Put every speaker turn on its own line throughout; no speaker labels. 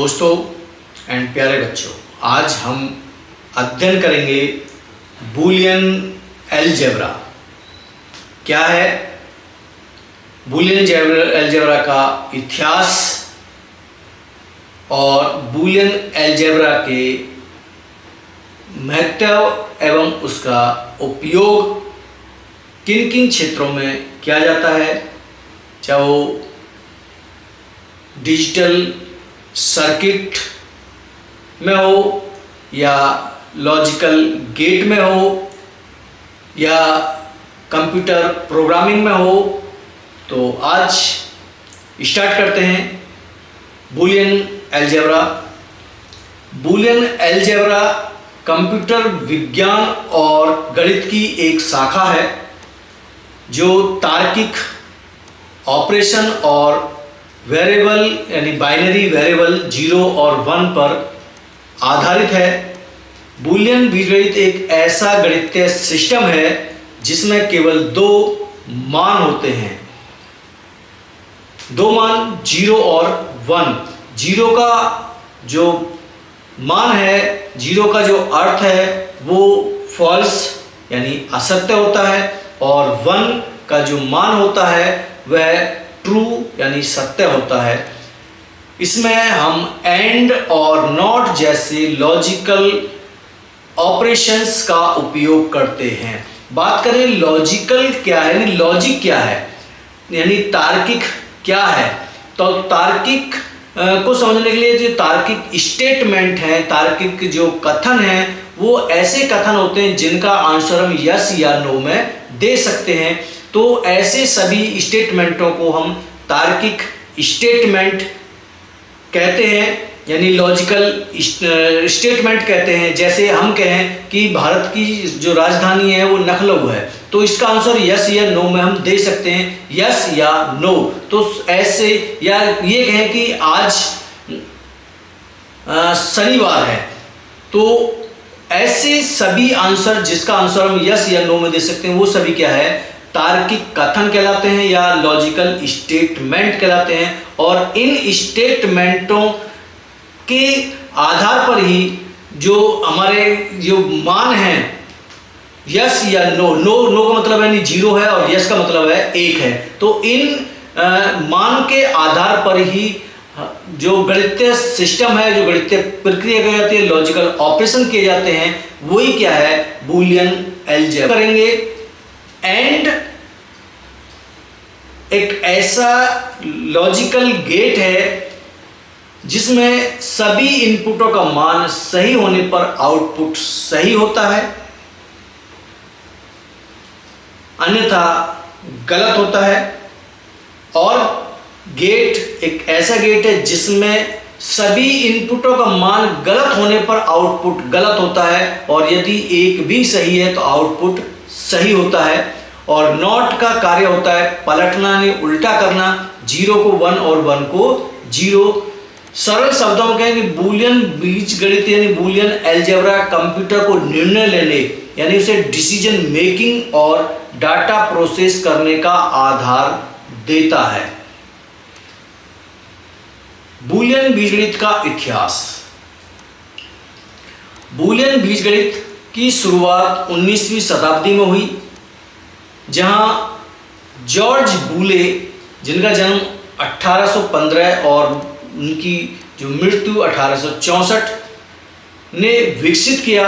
दोस्तों एंड प्यारे बच्चों, आज हम अध्ययन करेंगे बूलियन अलजेब्रा। क्या है बूलियन अलजेब्रा का इतिहास और बूलियन अलजेब्रा के महत्व एवं उसका उपयोग किन किन क्षेत्रों में किया जाता है, चाहे वो डिजिटल सर्किट में हो या लॉजिकल गेट में हो या कंप्यूटर प्रोग्रामिंग में हो। तो आज स्टार्ट करते हैं Boolean algebra. Boolean algebra computer विज्ञान और गणित की एक शाखा है जो तार्किक ऑपरेशन और वेरिएबल यानी बाइनरी वेरिएबल 0 और 1 पर आधारित है। बूलियन बीजगणित एक ऐसा गणितीय सिस्टम है जिसमें केवल दो मान होते हैं, दो मान 0 और 1। 0 का जो मान है, 0 का जो अर्थ है वो फॉल्स यानी असत्य होता है और 1 का जो मान होता है वह ट्रू यानी सत्य होता है। इसमें हम एंड और नॉट जैसे लॉजिकल ऑपरेशंस का उपयोग करते हैं। बात करें लॉजिकल क्या है, यानी लॉजिक क्या है, यानी तार्किक क्या है, तो तार्किक को समझने के लिए जो तार्किक स्टेटमेंट है, तार्किक जो कथन है, वो ऐसे कथन होते हैं जिनका आंसर हम यस या नो में दे सकते हैं। तो ऐसे सभी स्टेटमेंटों को हम तार्किक स्टेटमेंट कहते हैं, यानी लॉजिकल स्टेटमेंट कहते हैं। जैसे हम कहें कि भारत की जो राजधानी है वो लखनऊ है, तो इसका आंसर यस या नो में हम दे सकते हैं, यस या नो। तो ऐसे, या ये कहें कि आज शनिवार है, तो ऐसे सभी आंसर जिसका आंसर हम यस या नो में दे सकते हैं वो सभी क्या है, तार्किक कथन कहलाते हैं या लॉजिकल स्टेटमेंट कहलाते हैं। और इन स्टेटमेंटों के आधार पर ही जो हमारे जो मान हैं, यस या नो, नो का मतलब है 0 है और यस का मतलब है 1 है, तो इन मान के आधार पर ही जो गणितीय सिस्टम है, जो गणितीय प्रक्रिया की जाती है, लॉजिकल ऑपरेशन किए जाते हैं, वही क्या है, बूलियन अलजेब्रा करेंगे। एंड एक ऐसा लॉजिकल गेट है जिसमें सभी इनपुटों का मान सही होने पर आउटपुट सही होता है, अन्यथा गलत होता है। और गेट एक ऐसा गेट है जिसमें सभी इनपुटों का मान गलत होने पर आउटपुट गलत होता है और यदि एक भी सही है तो आउटपुट सही होता है। और नॉट का कार्य होता है पलटना यानी उल्टा करना, 0 को 1 और 1 को 0। सरल शब्दों में कहें कि बूलियन बीजगणित यानी बूलियन अलजेब्रा कंप्यूटर को निर्णय लेने यानी उसे डिसीजन मेकिंग और डाटा प्रोसेस करने का आधार देता है। बूलियन बीजगणित का इतिहास। बूलियन बीजगणित की शुरुआत 19वीं शताब्दी में हुई, जहां जॉर्ज बूले, जिनका जन्म 1815 और उनकी जो मृत्यु 1864 ने विकसित किया।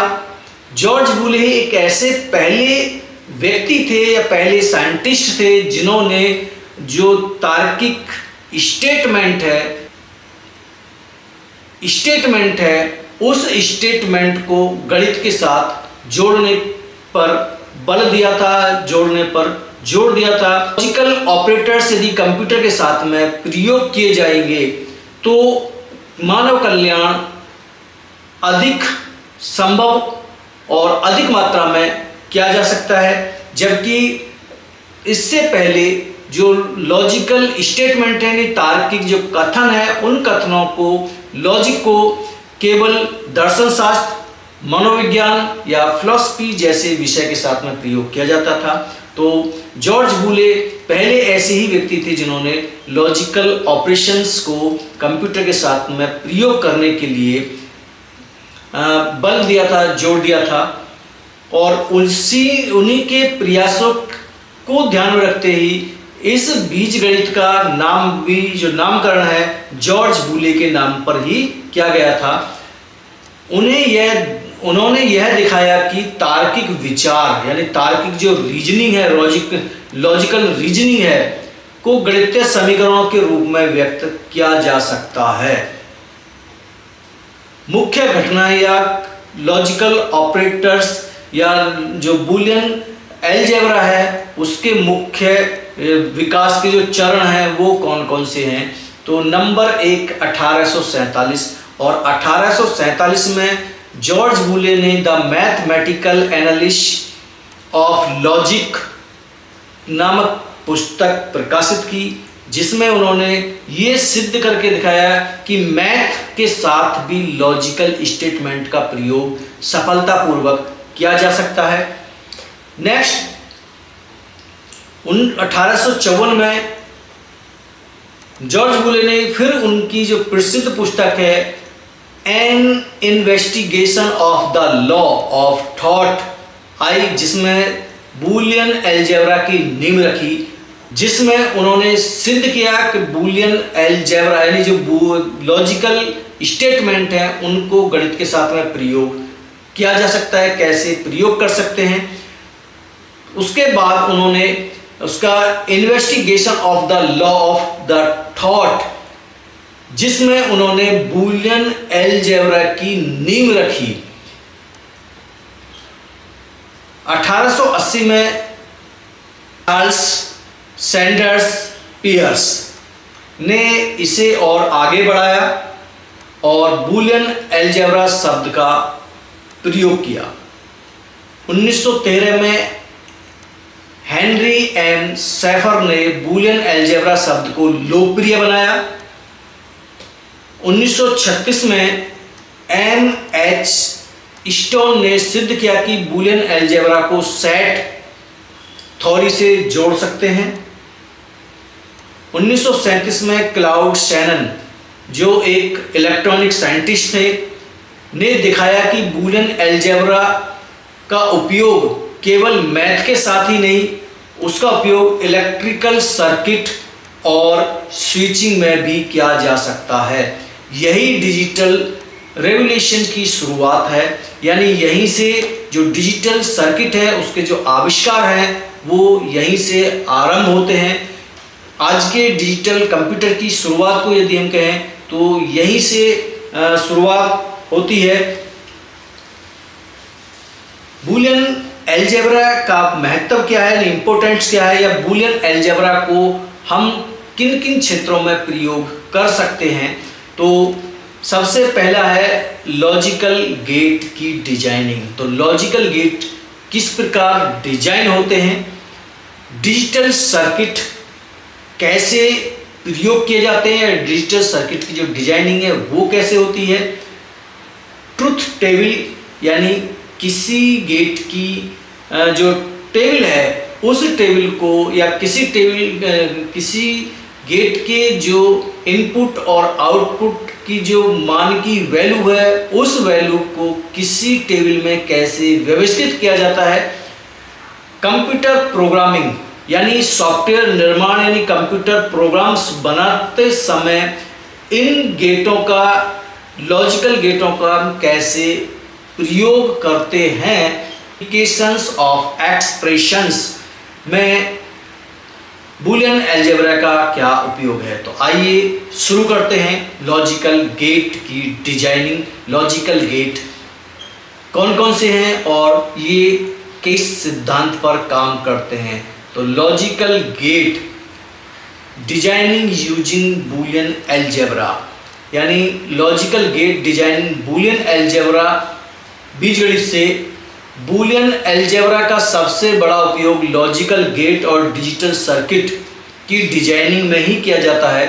जॉर्ज बूले एक ऐसे पहले व्यक्ति थे या पहले साइंटिस्ट थे जिन्होंने जो तार्किक स्टेटमेंट है उस स्टेटमेंट को गणित के साथ जोड़ने पर बल दिया था, जोड़ने पर जोड़ दिया था। लॉजिकल ऑपरेटर्स यदि कंप्यूटर के साथ में प्रयोग किए जाएंगे तो मानव कल्याण अधिक संभव और अधिक मात्रा में किया जा सकता है। जबकि इससे पहले जो लॉजिकल स्टेटमेंट है, तार्किक जो कथन है, उन कथनों को, लॉजिक को केवल दर्शन शास्त्र, मनोविज्ञान या फिलॉसफी जैसे विषय के साथ में प्रयोग किया जाता था। तो जॉर्ज बूले पहले ऐसे ही व्यक्ति थे जिन्होंने लॉजिकल ऑपरेशंस को कंप्यूटर के साथ में प्रयोग करने के लिए बल दिया था, जोर दिया था। और उन्हीं के प्रयासों को ध्यान में रखते ही इस बीजगणित का नाम भी, जो नामकरण है, जॉर्ज बूले के नाम पर ही किया गया था। उन्होंने यह दिखाया कि तार्किक विचार यानी तार्किक जो रीजनिंग है, लॉजिकल रीजनिंग है, को गणितीय समीकरणों के रूप में व्यक्त किया जा सकता है। मुख्य घटना या लॉजिकल ऑपरेटर्स या जो बूलियन अलजेब्रा है उसके मुख्य विकास के जो चरण हैं वो कौन कौन से हैं? तो नंबर 1 1847, और 1847 में जॉर्ज बूले ने the mathematical analysis of logic नामक पुस्तक प्रकाशित की, जिसमें उन्होंने ये सिद्ध करके दिखाया कि मैथ के साथ भी लॉजिकल स्टेटमेंट का प्रयोग सफलतापूर्वक किया जा सकता है। नेक्स्ट 1854 में जॉर्ज बूले ने फिर उनकी जो प्रसिद्ध पुस्तक है N investigation of the law of thought I, जिसमें बूलियन अलजेब्रा की नींव रखी, जिसमें उन्होंने सिद्ध किया कि बूलियन अलजेब्रा यानी जो लॉजिकल स्टेटमेंट हैं उनको गणित के साथ में प्रयोग किया जा सकता है, कैसे प्रयोग कर सकते हैं। उसके बाद उन्होंने उसका investigation of the law of the thought, जिसमें उन्होंने बूलियन अलजेब्रा की नींव रखी। 1880 में चार्ल्स सैंडर्स पियर्स ने इसे और आगे बढ़ाया और बूलियन अलजेब्रा शब्द का प्रयोग किया। 1913 में हेनरी एम सेफर ने बूलियन अलजेब्रा शब्द को लोकप्रिय बनाया। 1936 में एम एच स्टोन ने सिद्ध किया कि बूलियन अलजेब्रा को सेट थ्योरी से जोड़ सकते हैं। 1937 में क्लाउड शैनन, जो एक इलेक्ट्रॉनिक साइंटिस्ट थे, ने दिखाया कि बूलियन अलजेब्रा का उपयोग केवल मैथ के साथ ही नहीं, उसका उपयोग इलेक्ट्रिकल सर्किट और स्विचिंग में भी किया जा सकता है। यही डिजिटल रेवोल्यूशन की शुरुआत है, यानी यहीं से जो डिजिटल सर्किट है उसके जो आविष्कार हैं वो यहीं से आरंभ होते हैं। आज के डिजिटल कंप्यूटर की शुरुआत को यदि हम कहें तो यहीं से शुरुआत होती है। बूलियन अलजेब्रा का महत्व क्या है, इंपॉर्टेंस क्या है, या बूलियन अलजेब्रा को हम किन किन क्षेत्रों में प्रयोग कर सकते हैं? तो सबसे पहला है लॉजिकल गेट की डिजाइनिंग। तो लॉजिकल गेट किस प्रकार डिजाइन होते हैं, डिजिटल सर्किट कैसे प्रयोग किए जाते हैं, डिजिटल सर्किट की जो डिजाइनिंग है वो कैसे होती है, ट्रुथ टेबल यानी किसी गेट की जो टेबल है उस टेबल को या किसी गेट के जो इनपुट और आउटपुट की जो मान की वैल्यू है उस वैल्यू को किसी टेबल में कैसे व्यवस्थित किया जाता है। कंप्यूटर प्रोग्रामिंग यानी सॉफ्टवेयर निर्माण यानी कंप्यूटर प्रोग्राम्स बनाते समय इन गेटों का, लॉजिकल गेटों का कैसे प्रयोग करते हैं। एप्लीकेशंस ऑफ एक्सप्रेशंस में बूलियन अलजेब्रा का क्या उपयोग है। तो आइए शुरू करते हैं लॉजिकल गेट की डिजाइनिंग। लॉजिकल गेट कौन कौन से हैं और ये किस सिद्धांत पर काम करते हैं। तो logical gate designing using Boolean algebra यानी logical gate designing Boolean algebra बीजगणित से। बूलियन अलजेब्रा का सबसे बड़ा उपयोग लॉजिकल गेट और डिजिटल सर्किट की डिजाइनिंग में ही किया जाता है।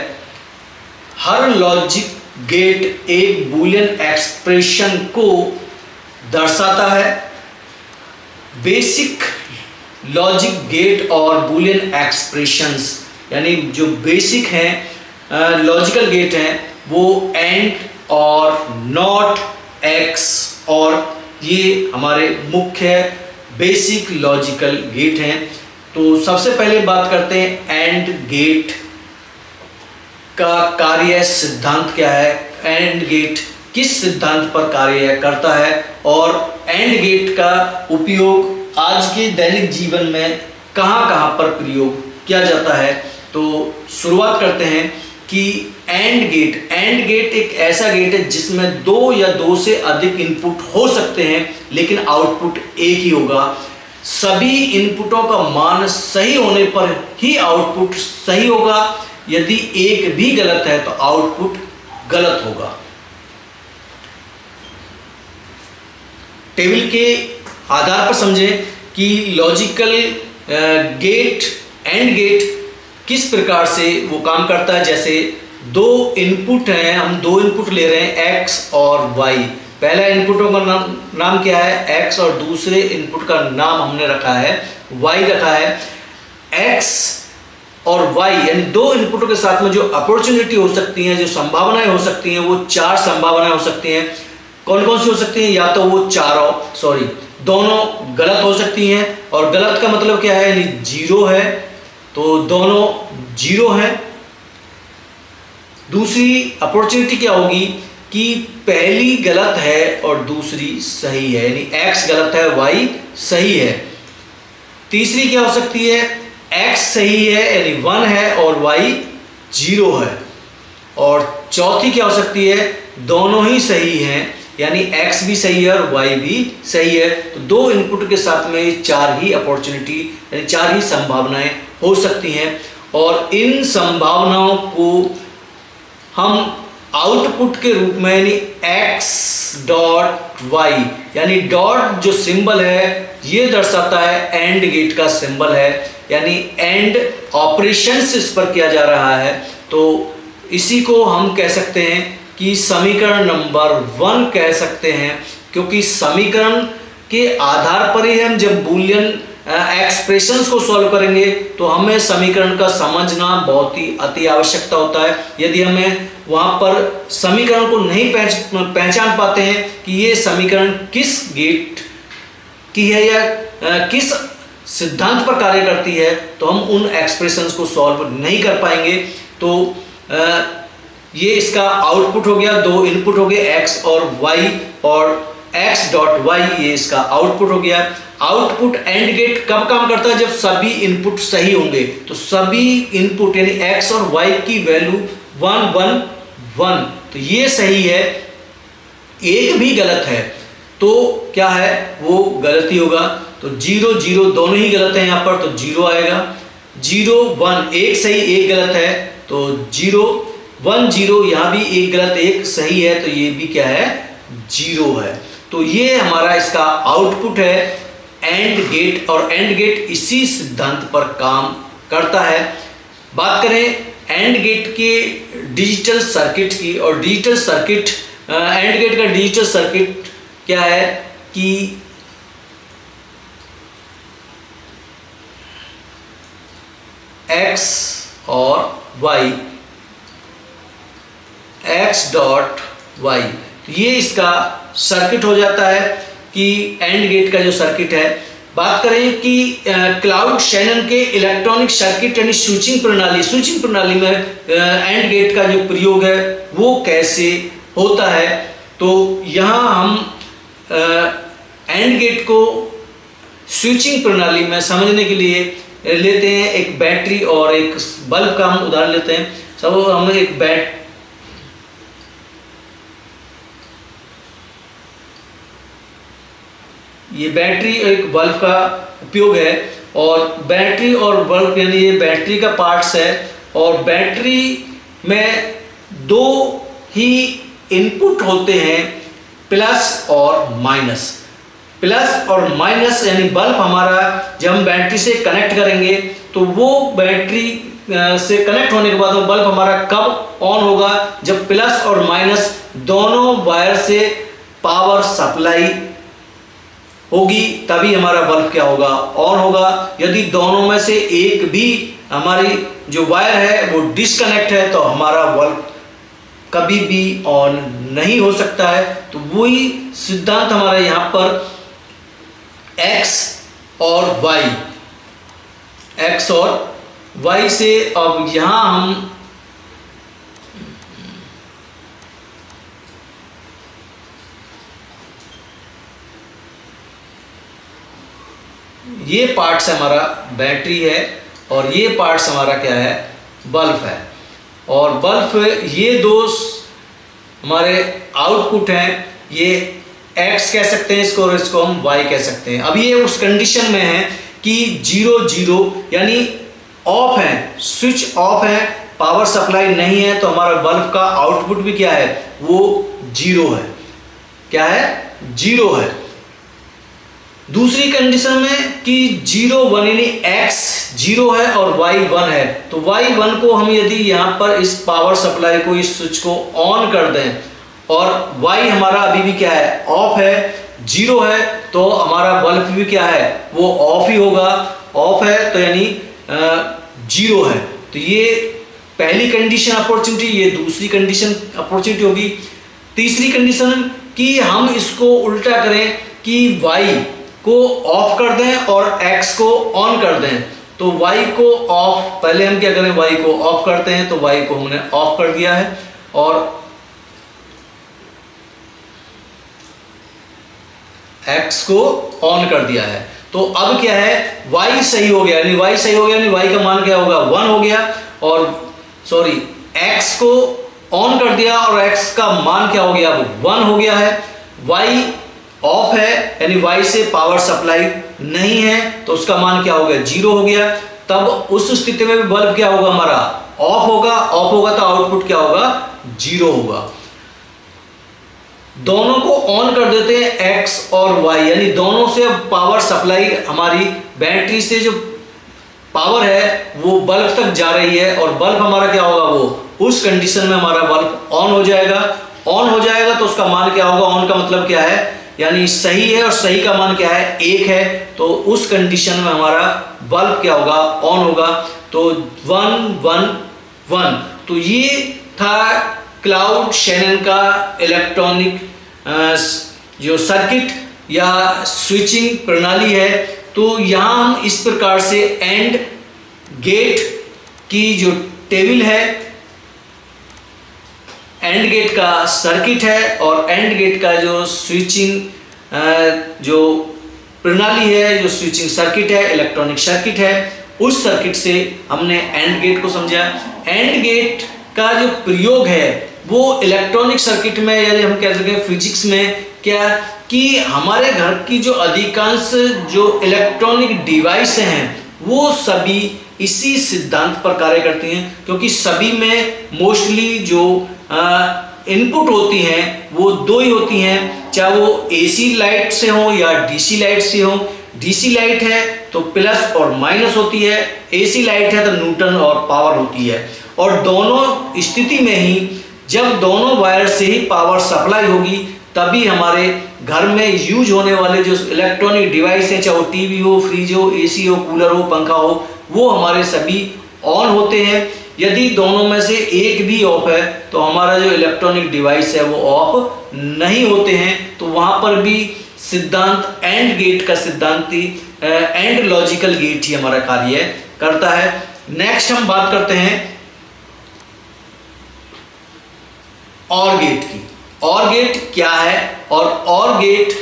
हर लॉजिक गेट एक बूलियन एक्सप्रेशन को दर्शाता है। बेसिक लॉजिक गेट और बूलियन एक्सप्रेशंस, यानी जो बेसिक हैं लॉजिकल गेट हैं वो एंड और नॉट, एक्स, और ये हमारे मुख्य बेसिक लॉजिकल गेट हैं। तो सबसे पहले बात करते हैं एंड गेट का कार्य सिद्धांत क्या है, एंड गेट किस सिद्धांत पर कार्य करता है और एंड गेट का उपयोग आज के दैनिक जीवन में कहाँ कहाँ पर प्रयोग किया जाता है। तो शुरुआत करते हैं कि एंड गेट एक ऐसा गेट है जिसमें दो या दो से अधिक इनपुट हो सकते हैं लेकिन आउटपुट एक ही होगा। सभी इनपुटों का मान सही होने पर ही आउटपुट सही होगा, यदि एक भी गलत है तो आउटपुट गलत होगा। टेबल के आधार पर समझें कि लॉजिकल गेट एंड गेट किस प्रकार से वो काम करता है। जैसे दो इनपुट हैं, हम दो इनपुट ले रहे हैं x और y। पहला इनपुटों का नाम क्या है x और दूसरे इनपुट का नाम हमने रखा है y रखा है। x और y यानी दो इनपुटों के साथ में जो अपॉर्चुनिटी हो सकती है, जो संभावनाएं हो सकती हैं, वो चार संभावनाएं हो सकती हैं। कौन कौन सी हो सकती हैं? या तो वो दोनों गलत हो सकती हैं, और गलत का मतलब क्या है, यानी जीरो है, तो दोनों जीरो है। दूसरी अपॉर्चुनिटी क्या होगी कि पहली गलत है और दूसरी सही है, यानी x गलत है y सही है। तीसरी क्या हो सकती है, x सही है यानी 1 है और y 0 है। और चौथी क्या हो सकती है, दोनों ही सही हैं, यानी x भी सही है और y भी सही है। तो दो इनपुट के साथ में चार ही अपॉर्चुनिटी यानी चार ही संभावनाएं हो सकती हैं, और इन संभावनाओं को हम आउटपुट के रूप में यानी x डॉट y यानी डॉट जो सिंबल है ये दर्शाता है एंड गेट का सिंबल है, यानी एंड ऑपरेशंस इस पर किया जा रहा है। तो इसी को हम कह सकते हैं कि समीकरण नंबर 1 कह सकते हैं, क्योंकि समीकरण के आधार पर ही हम जब बूलियन एक्सप्रेशंस को सॉल्व करेंगे तो हमें समीकरण का समझना बहुत ही अति आवश्यकता होता है। यदि हमें वहाँ पर समीकरण को नहीं पहचान पाते हैं कि ये समीकरण किस गेट की है या किस सिद्धांत पर कार्य करती है, तो हम उन एक्सप्रेशंस को सॉल्व नहीं कर पाएंगे। तो ये इसका आउटपुट हो गया, दो इनपुट हो गए x और y, और x डॉट y ये इसका आउटपुट हो गया। आउटपुट एंड गेट कब काम करता है, जब सभी इनपुट सही होंगे। तो सभी इनपुट यानी x और y की वैल्यू 1 1 1, तो ये सही है, एक भी गलत है तो क्या है, वो गलती होगा। तो 0 0 दोनों ही गलत है यहाँ पर, तो 0 आएगा। 0 1 एक सही एक गलत है, तो 0 1 0 यहाँ भी एक गलत एक सही है, तो ये भी क्या है, 0 है। तो ये हमारा इसका आउटपुट है एंड गेट, और एंड गेट इसी सिद्धांत पर काम करता है। बात करें एंड गेट के डिजिटल सर्किट की, और डिजिटल सर्किट एंड गेट का डिजिटल सर्किट क्या है कि x और y, x डॉट y, ये इसका सर्किट हो जाता है कि एंड गेट का जो सर्किट है। बात करें कि क्लाउड शैनन के इलेक्ट्रॉनिक सर्किट यानी स्विचिंग प्रणाली में एंड गेट का जो प्रयोग है वो कैसे होता है। तो यहाँ हम एंड गेट को स्विचिंग प्रणाली में समझने के लिए लेते हैं एक बैटरी और एक बल्ब का हम उदाहरण लेते हैं। सब हम एक ये बैटरी और एक बल्ब का उपयोग है, और बैटरी और बल्ब यानी ये बैटरी का पार्ट्स है, और बैटरी में दो ही इनपुट होते हैं, प्लस और माइनस। प्लस और माइनस यानी बल्ब हमारा जब हम बैटरी से कनेक्ट करेंगे तो वो बैटरी से कनेक्ट होने के बाद वो बल्ब हमारा कब ऑन होगा, जब प्लस और माइनस दोनों वायर से पावर सप्लाई होगी तभी हमारा बल्ब क्या होगा, ऑन होगा। यदि दोनों में से एक भी हमारी जो वायर है वो डिस्कनेक्ट है तो हमारा बल्ब कभी भी ऑन नहीं हो सकता है। तो वही सिद्धांत हमारा यहाँ पर x और y से, अब यहाँ हम ये पार्ट्स हमारा बैटरी है और ये पार्ट्स हमारा क्या है, बल्ब है। और बल्ब ये दो हमारे आउटपुट हैं, ये x कह सकते हैं इसको और इसको हम y कह सकते हैं। अब ये उस कंडीशन में है कि 0 0 यानी ऑफ है, स्विच ऑफ है, पावर सप्लाई नहीं है, तो हमारा बल्ब का आउटपुट भी क्या है, वो 0 है। क्या है, 0 है। दूसरी कंडीशन में कि 0 1 यानी x 0 है और y 1 है, तो y 1 को हम यदि यहाँ पर इस पावर सप्लाई को, इस स्विच को ऑन कर दें और y हमारा अभी भी क्या है, ऑफ है, 0 है, तो हमारा बल्ब भी क्या है, वो ऑफ ही होगा। ऑफ है तो यानी 0 है। तो ये पहली कंडीशन अपॉर्चुनिटी, ये दूसरी कंडीशन अपॉर्चुनिटी होगी। तीसरी कंडीशन कि हम इसको उल्टा करें कि y को ऑफ कर दें और x को ऑन कर दें। तो y को ऑफ, पहले हम क्या करें, y को ऑफ करते हैं, तो y को हमने ऑफ कर दिया है और x को ऑन कर दिया है। तो अब क्या है, y सही हो गया, यानी y सही हो गया, यानी y का मान क्या होगा, 1 हो गया। और सॉरी, x को ऑन कर दिया और x का मान क्या हो गया, अब 1 हो गया है। y ऑफ है यानी y से पावर सप्लाई नहीं है, तो उसका मान क्या हो गया, 0 हो गया। तब उस स्थिति में भी बल्ब क्या होगा, हमारा ऑफ होगा। ऑफ होगा तो आउटपुट क्या होगा, 0 होगा। दोनों को ऑन कर देते हैं x और y, यानी दोनों से पावर सप्लाई, हमारी बैटरी से जो पावर है वो बल्ब तक जा रही है और बल्ब हमारा क्या होगा, वो उस कंडीशन में हमारा बल्ब ऑन हो जाएगा। ऑन हो जाएगा तो उसका मान क्या होगा, ऑन का मतलब क्या है, यानी सही है, और सही का मान क्या है, 1 है, तो उस कंडीशन में हमारा बल्ब क्या होगा, ऑन होगा। तो 1 1 1। तो ये था क्लाउड शैनन का इलेक्ट्रॉनिक जो सर्किट या स्विचिंग प्रणाली है। तो यहाँ हम इस प्रकार से एंड गेट की जो टेबल है, एंड गेट का सर्किट है और एंड गेट का जो स्विचिंग जो प्रणाली है, जो स्विचिंग सर्किट है, इलेक्ट्रॉनिक सर्किट है, उस सर्किट से हमने एंड गेट को समझा। एंड गेट का जो प्रयोग है वो इलेक्ट्रॉनिक सर्किट में, या हम कह सकते हैं फिजिक्स में, क्या कि हमारे घर की जो अधिकांश जो इलेक्ट्रॉनिक डिवाइस हैं वो सभी इसी सिद्धांत पर कार्य करती हैं, क्योंकि सभी में मोस्टली जो इनपुट होती हैं वो 2 ही होती हैं, चाहे वो AC लाइट से हो या DC लाइट से हो। DC लाइट है तो प्लस और माइनस होती है, AC लाइट है तो न्यूटन और पावर होती है। और दोनों स्थिति में ही जब दोनों वायर से ही पावर सप्लाई होगी तभी हमारे घर में यूज होने वाले जो इलेक्ट्रॉनिक डिवाइस हैं, चाहे वो टीवी हो, फ्रिज हो, AC हो, कूलर हो, पंखा हो, वो हमारे सभी ऑन होते हैं। यदि दोनों में से एक भी ऑफ है तो हमारा जो इलेक्ट्रॉनिक डिवाइस है वो ऑफ नहीं होते हैं। तो वहां पर भी सिद्धांत एंड गेट का सिद्धांत ही, एंड लॉजिकल गेट ही हमारा कार्य करता है। नेक्स्ट हम बात करते हैं और गेट की। और गेट क्या है और गेट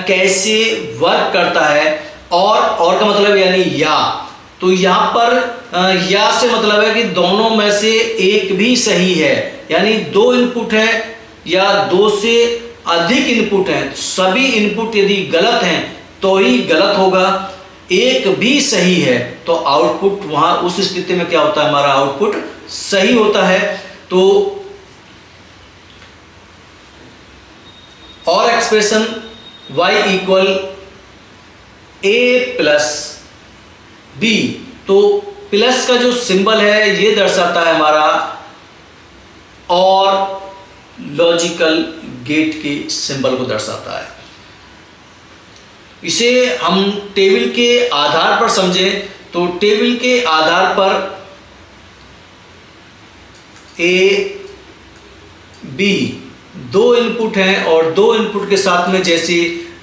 कैसे वर्क करता है। और का मतलब यानी या, तो यहाँ पर या से मतलब है कि दोनों में से एक भी सही है, यानी 2 इनपुट है या 2 से अधिक इनपुट हैं, सभी इनपुट यदि गलत हैं तो ही गलत होगा। एक भी सही है तो आउटपुट वहां उस स्थिति में क्या होता है, हमारा आउटपुट सही होता है। तो और expression y equal a plus b, तो प्लस का जो सिंबल है ये दर्शाता है हमारा और लॉजिकल गेट के सिंबल को दर्शाता है। इसे हम टेबल के आधार पर समझें तो टेबल के आधार पर ए बी दो इनपुट हैं और दो इनपुट के साथ में जैसे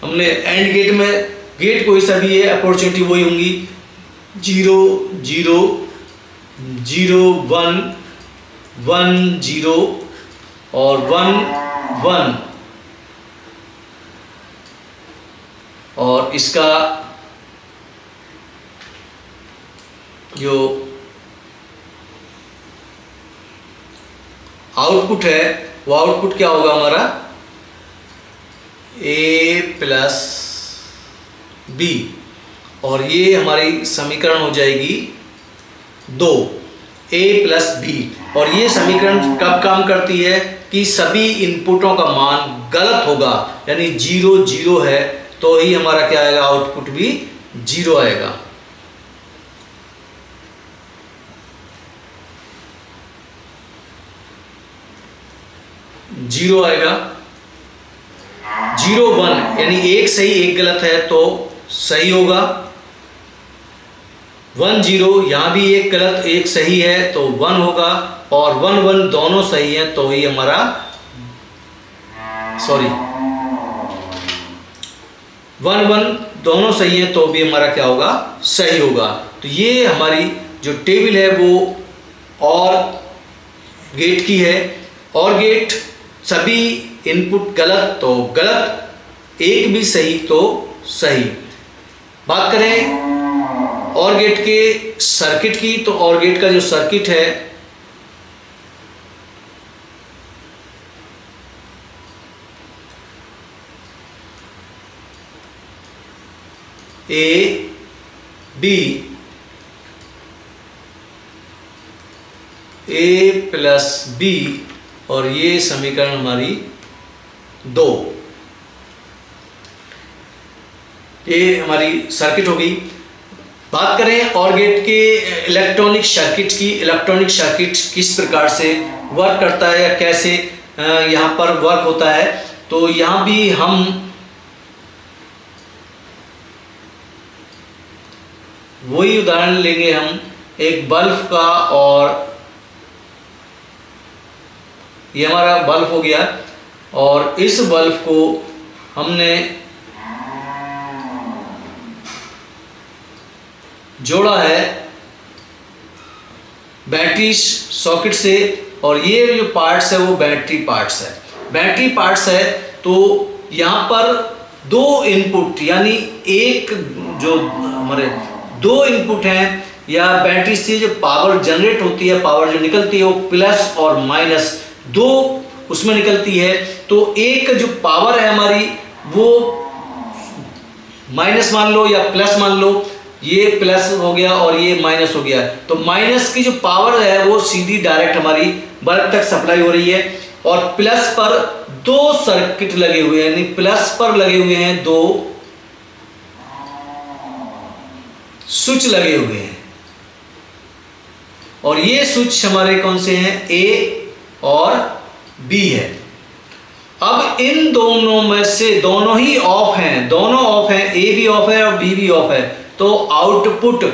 हमने एंड गेट में गेट कोई सा भी है अपॉर्चुनिटी वही होंगी 0 0 0 1 1 0 और 1 1 और इसका जो आउटपुट है वो आउटपुट क्या होगा हमारा a प्लस बी और ये हमारी समीकरण हो जाएगी 2 a प्लस बी। और ये समीकरण कब काम करती है कि सभी इनपुटों का मान गलत होगा, यानी 0 0 है तो ही हमारा क्या आएगा, आउटपुट भी 0 आएगा। जीरो आएगा 0 1 यानी एक सही एक गलत है तो सही होगा। 1 0 यहां भी एक गलत एक सही है तो 1 होगा और 1 1 दोनों सही है तो ही हमारा 1 1 दोनों सही है तो भी हमारा क्या होगा, सही होगा। तो ये हमारी जो टेबल है वो और गेट की है। और गेट सभी इनपुट गलत तो गलत, एक भी सही तो सही। बात करें और गेट के सर्किट की तो और गेट का जो सर्किट है A B A plus B और ये समीकरण हमारी 2, ये हमारी सर्किट हो गई। बात करें और गेट के इलेक्ट्रॉनिक सर्किट की, इलेक्ट्रॉनिक सर्किट किस प्रकार से वर्क करता है या कैसे यहाँ पर वर्क होता है, तो यहाँ भी हम वही उदाहरण लेंगे हम एक बल्ब का। और ये हमारा बल्ब हो गया और इस बल्ब को हमने जोड़ा है बैटरी सॉकेट से और ये जो पार्ट्स है वो बैटरी पार्ट्स है। बैटरी पार्ट्स है तो यहाँ पर दो इनपुट यानी एक जो हमारे दो इनपुट हैं या बैटरी से जो पावर जनरेट होती है, पावर जो निकलती है वो प्लस और माइनस दो उसमें निकलती है। तो एक जो पावर है हमारी वो माइनस मान लो या प्लस मान लो, ये प्लस हो गया और ये माइनस हो गया। तो माइनस की जो पावर है वो सीधी डायरेक्ट हमारी बल्ब तक सप्लाई हो रही है और प्लस पर दो सर्किट लगे हुए हैं, यानी प्लस पर लगे हुए हैं दो स्विच लगे हुए हैं और ये स्विच हमारे कौन से हैं, ए और बी है। अब इन दोनों में से दोनों ही ऑफ हैं, दोनों ऑफ हैं, ए भी ऑफ है और बी भी ऑफ है, तो आउटपुट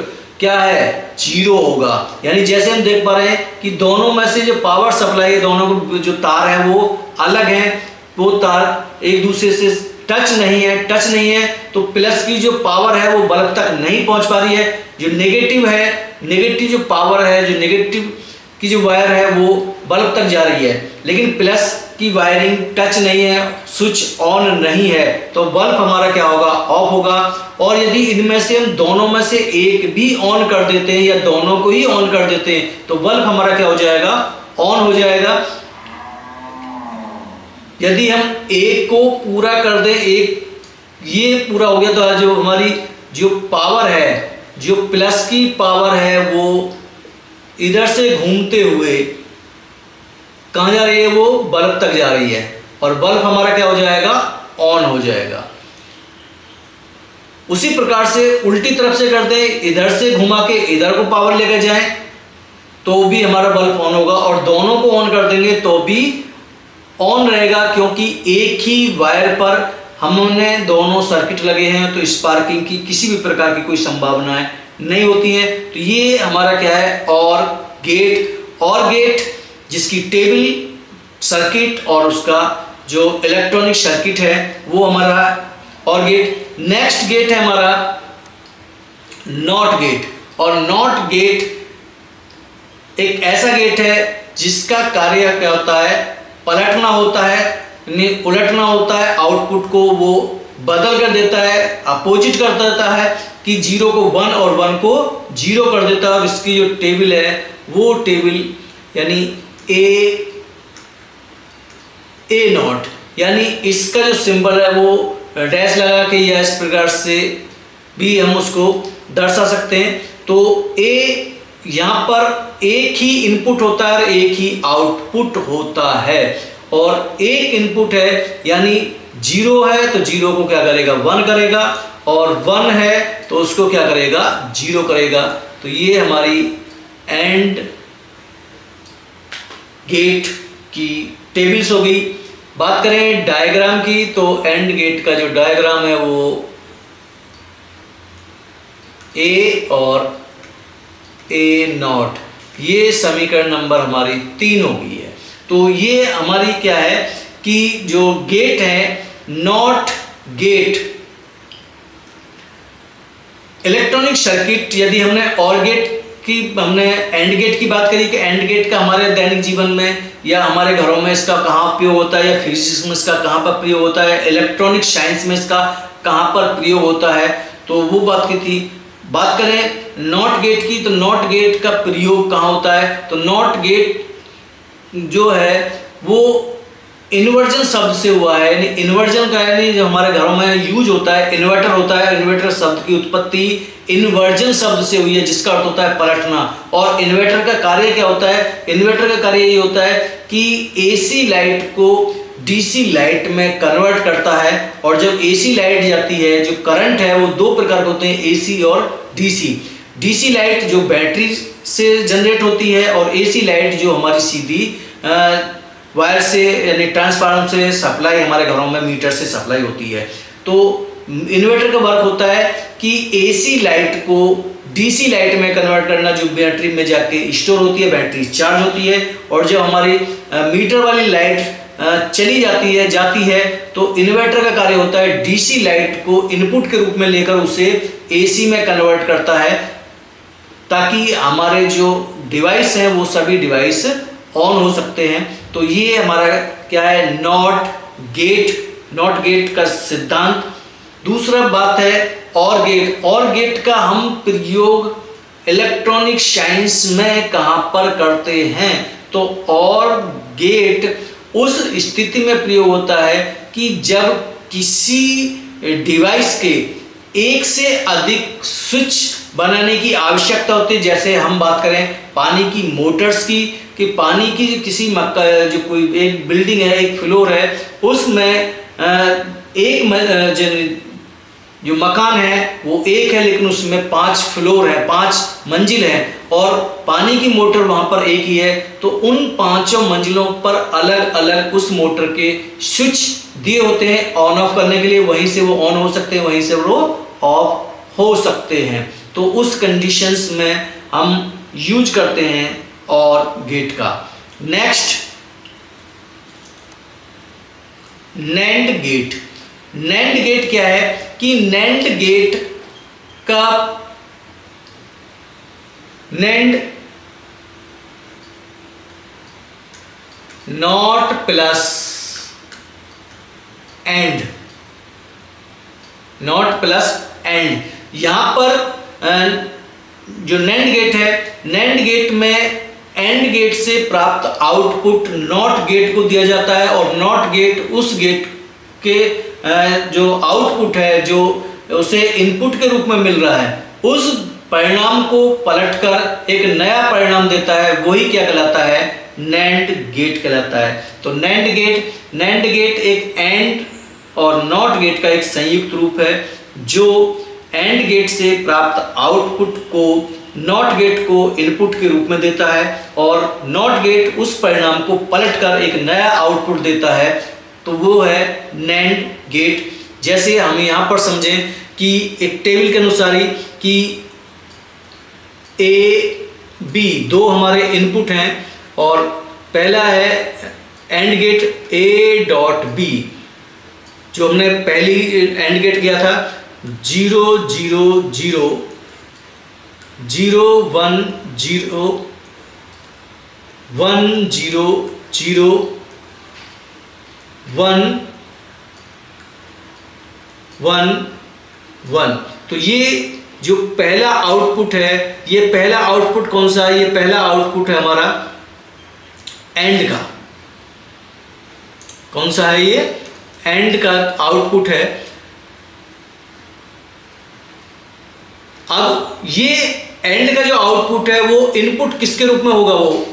क्या है, 0 होगा। यानी जैसे हम देख पा रहे हैं कि दोनों में से जो पावर सप्लाई है, दोनों को जो तार है वो अलग हैं, वो तार एक दूसरे से टच नहीं है तो प्लस की जो पावर है वो बल्ब तक नहीं पहुंच पा रही है। जो नेगेटिव है, नेगेटिव जो पावर है, जो नेगेटिव की जो वायर है वो बल्ब तक जा रही है, लेकिन प्लस की वायरिंग टच नहीं है, स्विच ऑन नहीं है, तो बल्ब हमारा क्या होगा, ऑफ होगा। और यदि इनमें से हम दोनों में से एक भी ऑन कर देते हैं या दोनों को ही ऑन कर देते हैं तो बल्ब हमारा क्या हो जाएगा, ऑन हो जाएगा। यदि हम एक को पूरा कर दें, एक ये पूरा हो गया तो जो हमारी जो पावर है, जो प्लस की पावर है वो इधर से घूमते हुए कहाँ जा रही है, वो बल्ब तक जा रही है और बल्ब हमारा क्या हो जाएगा, ऑन हो जाएगा। उसी प्रकार से उल्टी तरफ से करते हैं, इधर से घुमा के इधर को पावर लेकर जाएं तो भी हमारा बल्ब ऑन होगा और दोनों को ऑन कर देंगे तो भी ऑन रहेगा, क्योंकि एक ही वायर पर हमने दोनों सर्किट लगे हैं तो स्पार्किंग की किसी भी प्रकार की कोई संभावनाएं नहीं होती हैं। तो ये हमारा क्या है, और गेट जिसकी टेबल सर्किट और उसका जो इलेक्ट्रॉनिक सर्किट है वो हमारा और गेट। नेक्स्ट गेट है हमारा नॉट गेट, और नॉट गेट एक ऐसा गेट है जिसका कार्य क्या होता है, पलटना होता है, उलटना होता है, आउटपुट को वो बदल कर देता है, अपोजिट कर देता है कि 0 को 1 और 1 को 0 कर देता है। और इसकी जो टेबल है वो टेबल यानी ए नॉट, यानी इसका जो सिंबल है वो डैश लगा के या इस प्रकार से भी हम उसको दर्शा सकते हैं। तो ए यहाँ पर एक ही इनपुट होता है और एक ही आउटपुट होता है, और एक इनपुट है यानी 0 है तो 0 को क्या करेगा, 1 करेगा, और 1 है तो उसको क्या करेगा, 0 करेगा। तो ये हमारी एंड गेट की टेबल्स हो गई। बात करें डायग्राम की तो एंड गेट का जो डायग्राम है वो ए और ए नॉट, ये समीकरण नंबर हमारी 3 हो गई है। तो ये हमारी क्या है कि जो गेट है नॉट गेट इलेक्ट्रॉनिक सर्किट, यदि हमने और गेट की हमने एंड गेट की बात करी कि एंड गेट का हमारे दैनिक जीवन में या हमारे घरों में इसका कहाँ प्रयोग होता है, या फिजिक्स में इसका कहाँ पर प्रयोग होता है, इलेक्ट्रॉनिक साइंस में इसका कहाँ पर प्रयोग होता है, तो वो बात की थी। बात करें नॉट गेट की तो नॉट गेट का प्रयोग कहाँ होता है, तो नॉट गेट जो है वो इन्वर्जन शब्द से हुआ है। यानी इन्वर्जन का यानी जो हमारे घरों में यूज होता है, इन्वर्टर होता है, इन्वर्टर शब्द की उत्पत्ति इन्वर्जन शब्द से हुई है जिसका अर्थ होता है पलटना। और इन्वर्टर का कार्य क्या होता है, इन्वर्टर का कार्य ये होता है कि एसी लाइट को डीसी लाइट में कन्वर्ट करता है। और जब एसी लाइट जाती है, जो करंट है वो 2 प्रकार के होते हैं, एसी और डीसी। डीसी लाइट जो बैटरी से जनरेट होती है, और एसी लाइट जो हमारी सीधी वायर से यानी ट्रांसफार्मर से सप्लाई हमारे घरों में मीटर से सप्लाई होती है। तो इन्वर्टर का वर्क होता है कि एसी लाइट को डीसी लाइट में कन्वर्ट करना, जो बैटरी में जाके स्टोर होती है, बैटरी चार्ज होती है। और जब हमारी मीटर वाली लाइट चली जाती है तो इन्वर्टर का कार्य होता है डीसी लाइट को इनपुट के रूप में लेकर उसे एसी में कन्वर्ट करता है, ताकि हमारे जो डिवाइस हैं वो सभी डिवाइस ऑन हो सकते हैं। तो ये हमारा क्या है, नॉट गेट का सिद्धांत। दूसरा बात है और गेट का हम प्रयोग इलेक्ट्रॉनिक साइंस में कहाँ पर करते हैं, तो और गेट उस स्थिति में प्रयोग होता है कि जब किसी डिवाइस के एक से अधिक स्विच बनाने की आवश्यकता होती है। जैसे हम बात करें पानी की मोटर्स की, कि पानी की किसी जो कोई एक बिल्डिंग है, एक फ्लोर है, उसमें जो मकान है वो एक है, लेकिन उसमें 5 फ्लोर है, 5 मंजिल है, और पानी की मोटर वहां पर एक ही है। तो उन 5 मंजिलों पर अलग अलग उस मोटर के स्विच दिए होते हैं ऑन ऑफ करने के लिए। वहीं से वो ऑन हो सकते हैं, वहीं से वो ऑफ हो सकते हैं। तो उस कंडीशंस में हम यूज करते हैं और गेट का। नेक्स्ट नैंड गेट क्या है कि नैंड गेट का नॉट प्लस एंड, यहां पर जो नैंड गेट है, नैंड गेट में एंड गेट से प्राप्त आउटपुट नॉट गेट को दिया जाता है, और नॉट गेट उस गेट के जो आउटपुट है, जो उसे इनपुट के रूप में मिल रहा है, उस परिणाम को पलटकर एक नया परिणाम देता है। वही क्या कहलाता है, नैंड गेट कहलाता है। तो नैंड गेट एक एंड और नॉट गेट का एक संयुक्त रूप है, जो एंड गेट से प्राप्त आउटपुट को नॉट गेट को इनपुट के रूप में देता है, और नॉट गेट उस परिणाम को पलटकर एक नया आउटपुट देता है। तो वो है नैंड गेट। जैसे हम यहाँ पर समझें कि एक टेबल के अनुसार ही कि ए बी दो हमारे इनपुट हैं और पहला है and gate A dot B, जो हमने पहली एंड गेट किया था 0 0 0 0 1 0 1 0 0 1 1 1। तो ये जो पहला आउटपुट है, ये पहला आउटपुट कौन सा है? ये पहला आउटपुट है हमारा एंड का। कौन सा है? ये एंड का आउटपुट है। अब ये एंड का जो आउटपुट है वो इनपुट किसके रूप में होगा? वो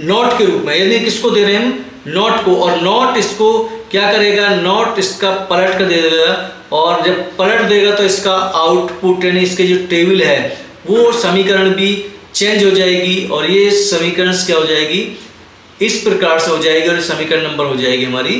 नॉट के रूप में। यानी किसको दे रहे हैं हम? नॉट को। और नॉट इसको क्या करेगा? नॉट इसका पलट कर दे देगा, और जब पलट देगा तो इसका आउटपुट यानी इसके जो टेबल है वो समीकरण भी चेंज हो जाएगी, और ये समीकरण क्या हो जाएगी? इस प्रकार से हो जाएगी, और समीकरण नंबर हो जाएगी हमारी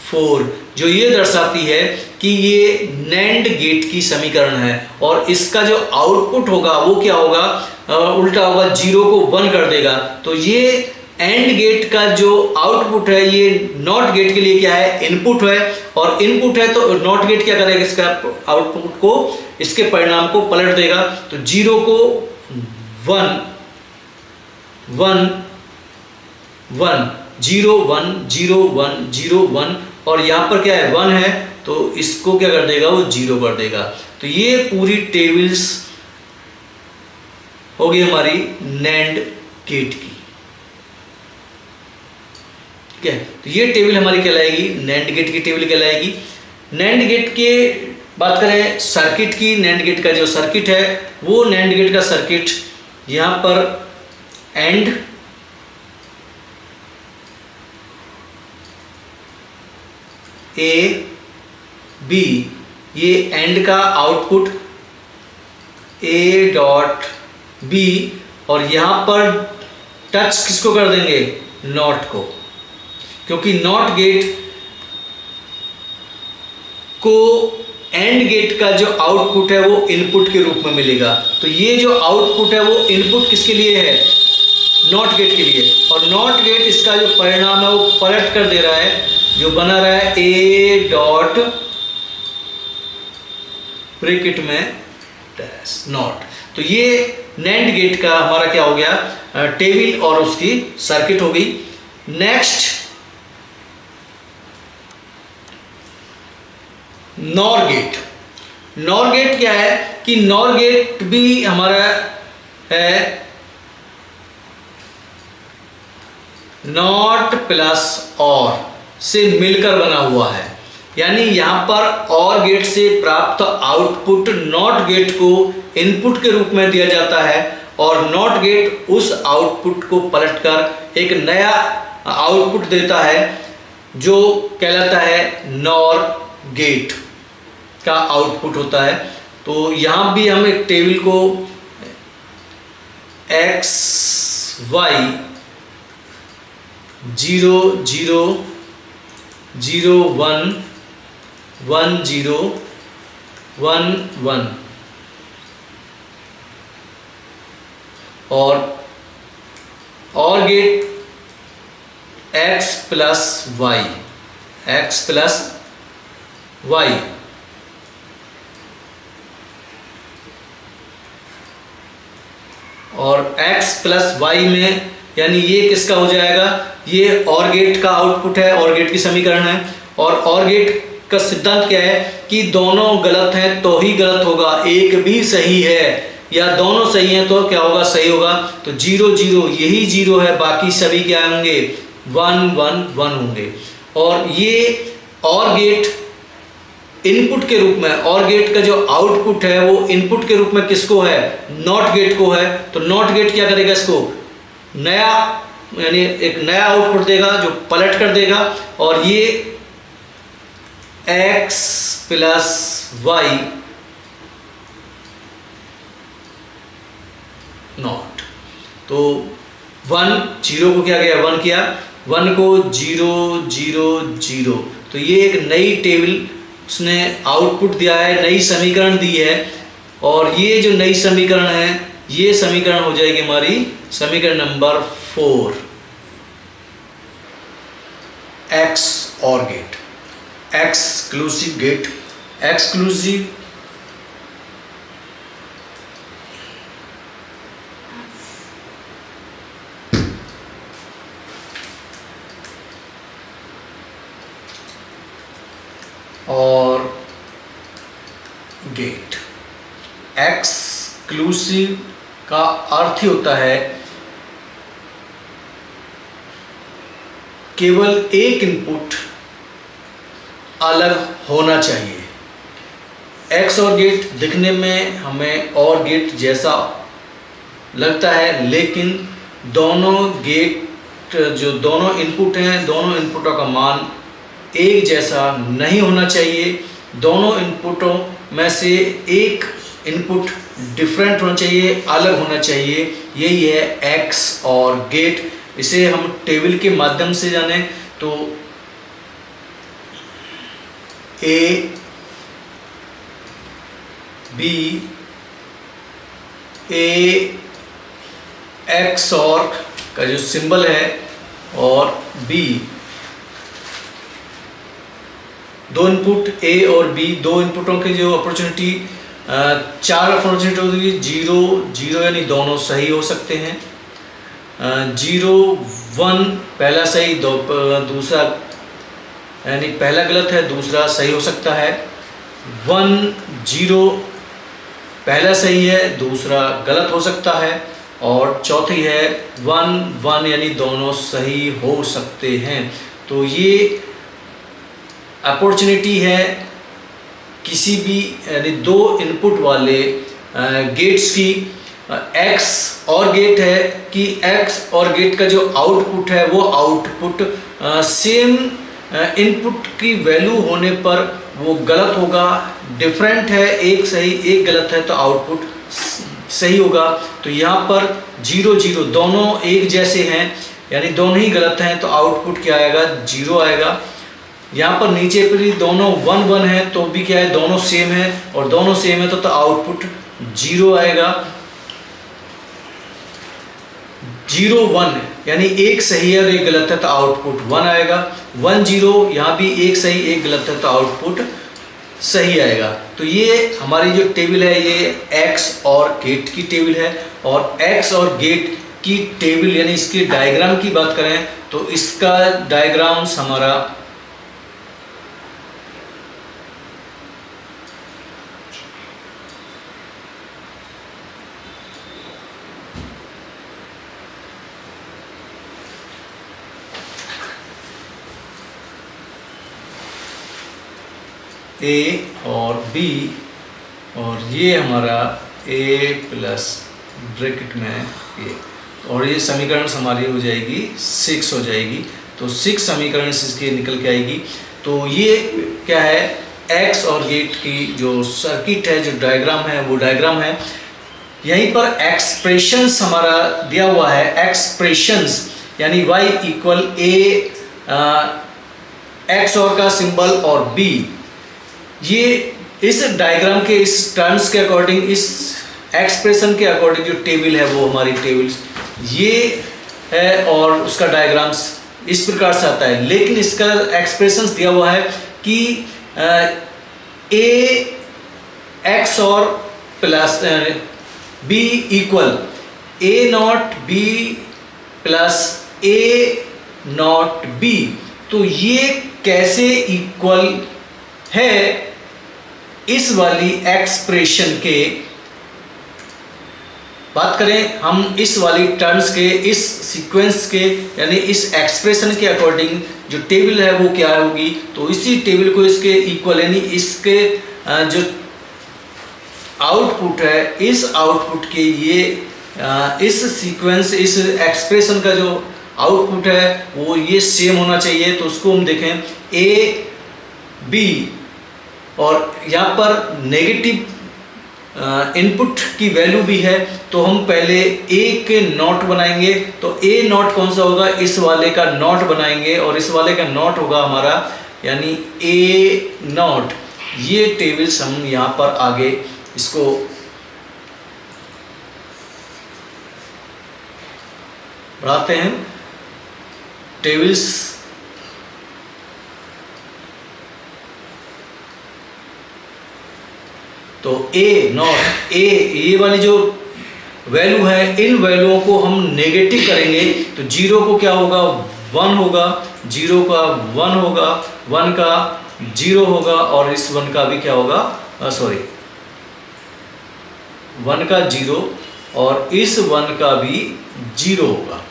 4, जो ये दर्शाती है कि ये नैंड गेट की समीकरण है। और इसका जो आउटपुट होगा वो क्या होगा? उल्टा होगा, 0 को 1 कर देगा। तो ये एंड गेट का जो आउटपुट है ये नॉट गेट के लिए क्या है? इनपुट है। और इनपुट है तो नॉट गेट क्या करेगा? इसका आउटपुट को, इसके परिणाम को पलट देगा। तो 0 को 1 1 1 0 1 0 1 0 1, और यहाँ पर क्या है? 1 है, तो इसको क्या कर देगा? वो 0 कर देगा। तो ये पूरी टेबल्स होगी हमारी नैंड गेट की। ठीक है, तो ये टेबल हमारी कहलाएगी नैंड गेट की टेबल कहलाएगी। नैंड गेट के बात करें सर्किट की, नैंड गेट का जो सर्किट है वो नैंड गेट का सर्किट यहाँ पर एंड ए बी, ये एंड का आउटपुट ए डॉट बी, और यहाँ पर टच किसको कर देंगे? नॉट को, क्योंकि नॉट गेट को एंड गेट का जो आउटपुट है वो इनपुट के रूप में मिलेगा। तो ये जो आउटपुट है वो इनपुट किसके लिए है? नॉट गेट के लिए। और नॉट गेट इसका जो परिणाम है वो पलट कर दे रहा है, जो बना रहा है ए डॉट ब्रैकेट में डैश नॉट। तो ये नैंड गेट का हमारा क्या हो गया? टेबल और उसकी सर्किट हो गई। Next nor gate. Nor gate क्या है कि नॉर गेट भी हमारा है नॉट प्लस और से मिलकर बना हुआ है। यानी यहाँ पर और गेट से प्राप्त आउटपुट नॉट गेट को इनपुट के रूप में दिया जाता है, और नॉट गेट उस आउटपुट को पलटकर एक नया आउटपुट देता है जो कहलाता है नॉर गेट का आउटपुट होता है। तो यहाँ भी हम एक टेबल को x y 0 0 0 1 1 0 1 1 और gate x plus Y, x plus Y, और x प्लस वाई में यानी ये किसका हो जाएगा? ये और गेट का आउटपुट है, और गेट की समीकरण है। और गेट का सिद्धांत क्या है कि दोनों गलत हैं तो ही गलत होगा, एक भी सही है या दोनों सही हैं तो क्या होगा? सही होगा। तो 0 0 यही 0 है, बाकी सभी क्या होंगे? 1 1 1 होंगे। और ये और गेट इनपुट के रूप में, और गेट का जो आउटपुट है वो इनपुट के रूप में किसको है? नॉट गेट को है। तो नॉट गेट क्या करेगा? इसको नया यानी एक नया आउटपुट देगा जो पलट कर देगा, और ये x प्लस वाई नॉट। तो 1 0 को क्या किया? 1 किया, 1 को 0 0 0। तो ये एक नई टेबल उसने आउटपुट दिया है, नई समीकरण दी है, और ये जो नई समीकरण है ये समीकरण हो जाएगी हमारी समीकरण नंबर 4। एक्स और गेट, एक्सक्लूसिव गेट, एक्सक्लूसिव और गेट। एक्सक्लूसिव का अर्थ ही होता है केवल एक इनपुट अलग होना चाहिए। एक्स और गेट दिखने में हमें और गेट जैसा लगता है, लेकिन दोनों गेट जो दोनों इनपुट हैं, दोनों इनपुटों का मान एक जैसा नहीं होना चाहिए। दोनों इनपुटों में से एक इनपुट डिफरेंट होना चाहिए, अलग होना चाहिए। यही है एक्स और गेट। इसे हम टेबल के माध्यम से जाने तो ए बी ए एक्स और का जो सिंबल है और बी, दो इनपुट ए और बी, दो इनपुटों के जो अपॉर्चुनिटी 4 अपॉर्चुनिटी होगी। 0 0 यानी दोनों सही हो सकते हैं। 0 1 पहला सही, दूसरा यानी पहला गलत है, दूसरा सही हो सकता है। 1 0 पहला सही है, दूसरा गलत हो सकता है। और चौथी है 1 1 यानी दोनों सही हो सकते हैं। तो ये अपॉर्चुनिटी है किसी भी यानी दो इनपुट वाले गेट्स की। एक्स और गेट है कि एक्स और गेट का जो आउटपुट है वो आउटपुट सेम इनपुट की वैल्यू होने पर वो गलत होगा। डिफरेंट है, एक सही एक गलत है तो आउटपुट सही होगा। तो यहाँ पर 0 0 दोनों एक जैसे हैं यानी दोनों ही गलत हैं तो आउटपुट क्या आएगा, 0 आएगा। यहाँ पर नीचे पर ही दोनों 1 1 है तो भी क्या है, दोनों सेम है, और दोनों सेम है तो आउटपुट 0 आएगा। 0 1 यानी एक सही है और एक गलत है तो आउटपुट 1 आएगा। 1 0 यहाँ भी एक सही एक गलत है तो आउटपुट सही आएगा। तो ये हमारी जो टेबल है ये एक्स और गेट की टेबल है। और एक्स और गेट की टेबल यानी इसके डायग्राम की बात करें तो इसका डायग्राम हमारा ए और बी, और ये हमारा ए प्लस ब्रैकेट में ए, और ये समीकरण हमारी हो जाएगी 6 हो जाएगी। तो 6 समीकरण इसके निकल के आएगी। तो ये क्या है, एक्स और गेट की जो सर्किट है, जो डायग्राम है वो डायग्राम है। यहीं पर एक्सप्रेशंस हमारा दिया हुआ है। एक्सप्रेशंस यानी y इक्वल ए एक्स और का सिंबल और b, ये इस डायग्राम के इस टर्म्स के अकॉर्डिंग, इस एक्सप्रेशन के अकॉर्डिंग जो टेबल है वो हमारी टेबल्स ये है और उसका डायग्राम्स इस प्रकार से आता है। लेकिन इसका एक्सप्रेशंस दिया हुआ है कि ए एक्स और plus B equal A not B plus A not B. तो ये कैसे इक्वल है, इस वाली एक्सप्रेशन के बात करें हम, इस वाली टर्म्स के, इस सीक्वेंस के यानी इस एक्सप्रेशन के अकॉर्डिंग जो टेबल है वो क्या होगी। तो इसी टेबल को इसके इक्वल यानी इसके जो आउटपुट है, इस आउटपुट के ये इस सीक्वेंस, इस एक्सप्रेशन का जो आउटपुट है वो ये सेम होना चाहिए। तो उसको हम देखें ए बी, और यहाँ पर नेगेटिव इनपुट की वैल्यू भी है तो हम पहले ए के नॉट बनाएंगे। तो ए नॉट कौन सा होगा, इस वाले का नॉट बनाएंगे और इस वाले का नॉट होगा हमारा यानी ए नॉट। ये टेबल्स हम यहाँ पर आगे इसको बढ़ाते हैं। टेबल्स तो ए नॉट ए, ये वाली जो वैल्यू है, इन वैल्यूओं को हम नेगेटिव करेंगे तो 0 को क्या होगा 1 होगा, 0 का 1 होगा, 1 का 0 होगा और इस 1 का भी क्या होगा 1 का 0 और इस 1 का भी 0 होगा।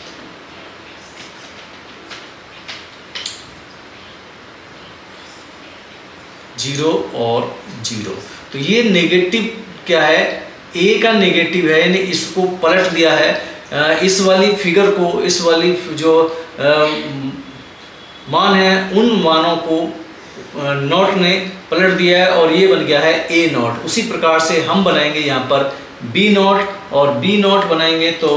जीरो और 0, तो ये नेगेटिव क्या है, ए का नेगेटिव है, यानी इसको पलट दिया है। इस वाली फिगर को, इस वाली जो मान है उन मानों को नॉट ने पलट दिया है और ये बन गया है ए नॉट। उसी प्रकार से हम बनाएंगे यहाँ पर बी नॉट, और बी नॉट बनाएंगे तो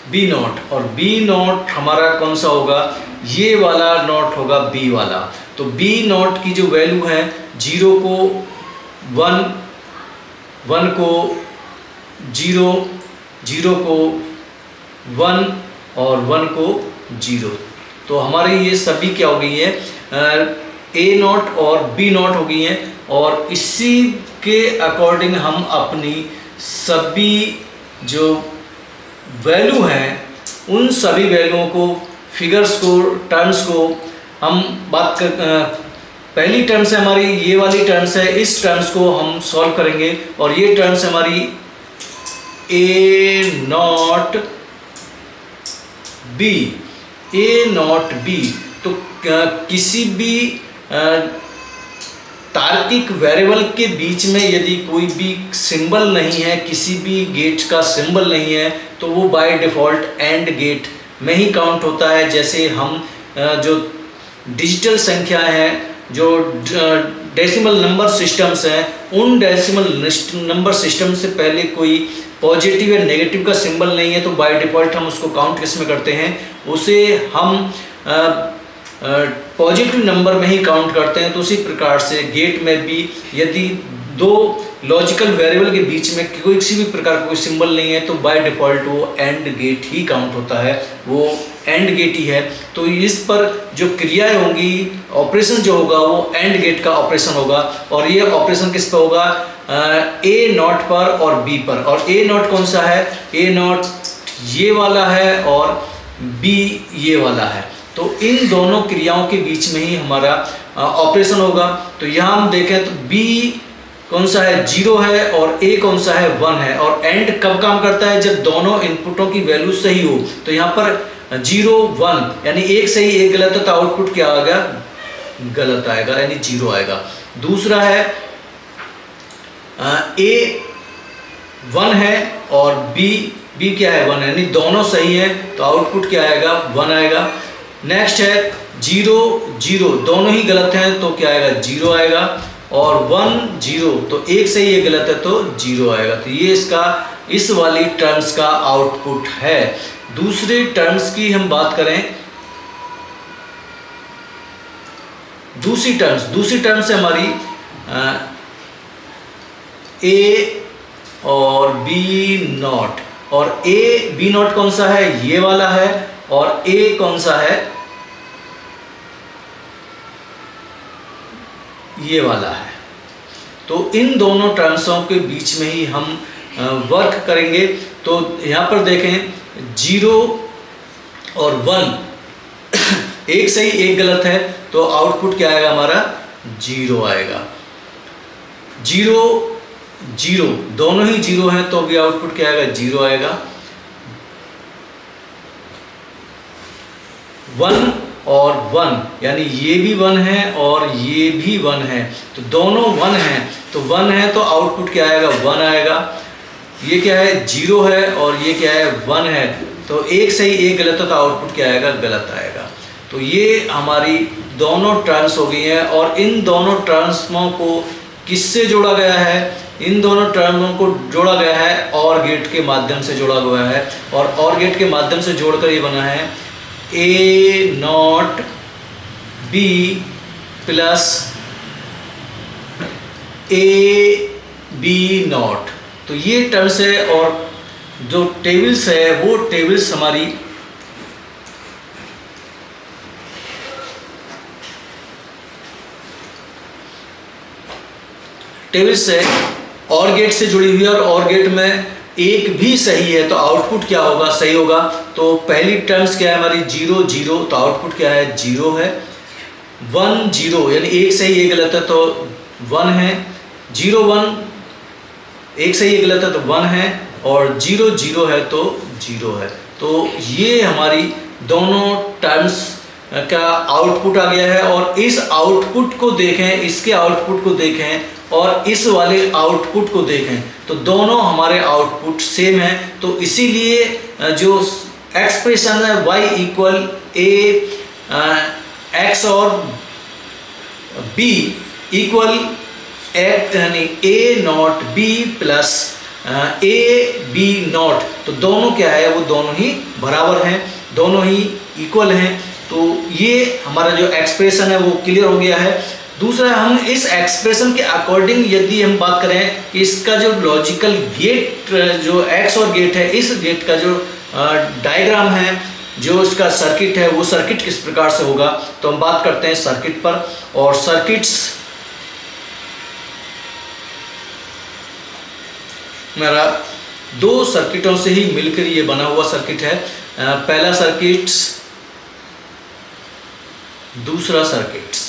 बी नॉट, और बी नॉट हमारा कौन सा होगा, ये वाला नॉट होगा बी वाला। तो बी नॉट की जो वैल्यू है 0 को 1, 1 को 0, 0 को 1 और 1 को 0। तो हमारे ये सभी क्या हो गई है, ए नॉट और बी नॉट हो गई हैं, और इसी के अकॉर्डिंग हम अपनी सभी जो वैल्यू हैं उन सभी वैल्यूओं को, फिगर्स को, टर्म्स को हम बात कर, पहली टर्म्स है हमारी ये वाली टर्म्स है, इस टर्म्स को हम सॉल्व करेंगे और ये टर्म्स हमारी A not B, A not B. तो किसी भी तार्किक वेरिएबल के बीच में यदि कोई भी सिंबल नहीं है, किसी भी गेट का सिंबल नहीं है, तो वो बाय डिफ़ॉल्ट एंड गेट में ही काउंट होता है। जैसे हम जो डिजिटल संख्या है, जो डेसिमल नंबर सिस्टम्स हैं, उन डेसिमल नंबर सिस्टम से पहले कोई पॉजिटिव या नेगेटिव का सिंबल नहीं है तो बाय डिफ़ॉल्ट हम उसको काउंट किस में करते हैं, उसे हम पॉजिटिव नंबर में ही काउंट करते हैं। तो उसी प्रकार से गेट में भी यदि दो लॉजिकल वेरिएबल के बीच में कोई किसी भी प्रकार का कोई सिंबल नहीं है तो बाय डिफ़ॉल्ट वो एंड गेट ही काउंट होता है, वो एंड गेट ही है। तो इस पर जो क्रियाएं होंगी, ऑपरेशन जो होगा वो एंड गेट का ऑपरेशन होगा, और ये ऑपरेशन किस पर होगा, ए नॉट पर और बी पर। और ए नॉट कौन सा है, ए नॉट ये वाला है और बी ये वाला है। तो इन दोनों क्रियाओं के बीच में ही हमारा ऑपरेशन होगा। तो यहाँ हम देखें तो बी कौन सा है 0 है और ए कौन सा है 1 है। और एंड कब काम करता है, जब दोनों इनपुटों की वैल्यू सही हो। तो यहाँ पर 0 1 यानी एक सही एक गलत है तो आउटपुट क्या आएगा, गलत आएगा यानी 0 आएगा। दूसरा है ए 1 है और बी क्या है 1 है, यानी दोनों सही है तो आउटपुट क्या आएगा 1 आएगा। नेक्स्ट है 0 0 दोनों ही गलत हैं तो क्या आएगा 0 आएगा, और 1 0 तो एक सही एक गलत है तो 0 आएगा। तो ये इसका इस वाली टर्म्स का आउटपुट है। दूसरे टर्म्स की हम बात करें, दूसरी टर्म्स है हमारी ए और बी नॉट। और ए बी नॉट कौन सा है, ये वाला है, और ए कौन सा है, ये वाला है। तो इन दोनों टर्म्सों के बीच में ही हम वर्क करेंगे। तो यहाँ पर देखें 0 और 1 एक सही एक गलत है तो आउटपुट क्या आएगा हमारा 0 आएगा। 0 0 दोनों ही 0 हैं तो भी आउटपुट क्या आएगा 0 आएगा। 1 और 1 यानी ये भी 1 है और ये भी 1 है, तो दोनों 1 हैं तो 1 है तो आउटपुट क्या आएगा 1 आएगा। ये क्या है 0 है और ये क्या है 1 है, तो एक सही एक गलत है तो आउटपुट क्या आएगा गलत आएगा। तो ये हमारी दोनों टर्म्स हो गई हैं। और इन दोनों टर्म्सों को किससे जोड़ा गया है, इन दोनों टर्मों को जोड़ा गया है और गेट के माध्यम से जोड़ा गया है, और गेट के माध्यम से जोड़कर ये बना है A not B plus A B not. तो ये टर्म्स है, और जो टेबल्स है वो टेबल्स हमारी टेबल्स है और गेट से जुड़ी हुई है, और गेट में एक भी सही है तो आउटपुट क्या होगा, सही होगा। तो पहली टर्म्स क्या है हमारी 0 0, तो आउटपुट क्या है 0 है। 1 0 यानी एक सही एक गलत है तो 1 है। 0 1 एक सही एक गलत है तो 1 है, और 0 0 है तो 0 है। तो ये हमारी दोनों टर्म्स का आउटपुट आ गया है, और इस आउटपुट को देखें, इसके आउटपुट को देखें और इस वाले आउटपुट को देखें तो दोनों हमारे आउटपुट सेम है। तो इसीलिए जो एक्सप्रेशन है y इक्वल ए एक्स और b इक्वल यानी A not B plus A B not, तो दोनों क्या है वो दोनों ही बराबर हैं, दोनों ही इक्वल हैं। तो ये हमारा जो एक्सप्रेशन है वो क्लियर हो गया है। दूसरा, हम इस एक्सप्रेशन के अकॉर्डिंग यदि हम बात करें कि इसका जो लॉजिकल गेट जो एक्स और गेट है, इस गेट का जो डायग्राम है, जो इसका सर्किट है, वो सर्किट किस प्रकार से होगा, तो हम बात करते हैं सर्किट पर। और सर्किट्स मेरा दो सर्किटों से ही मिलकर ये बना हुआ सर्किट है। पहला सर्किट, दूसरा सर्किट्स,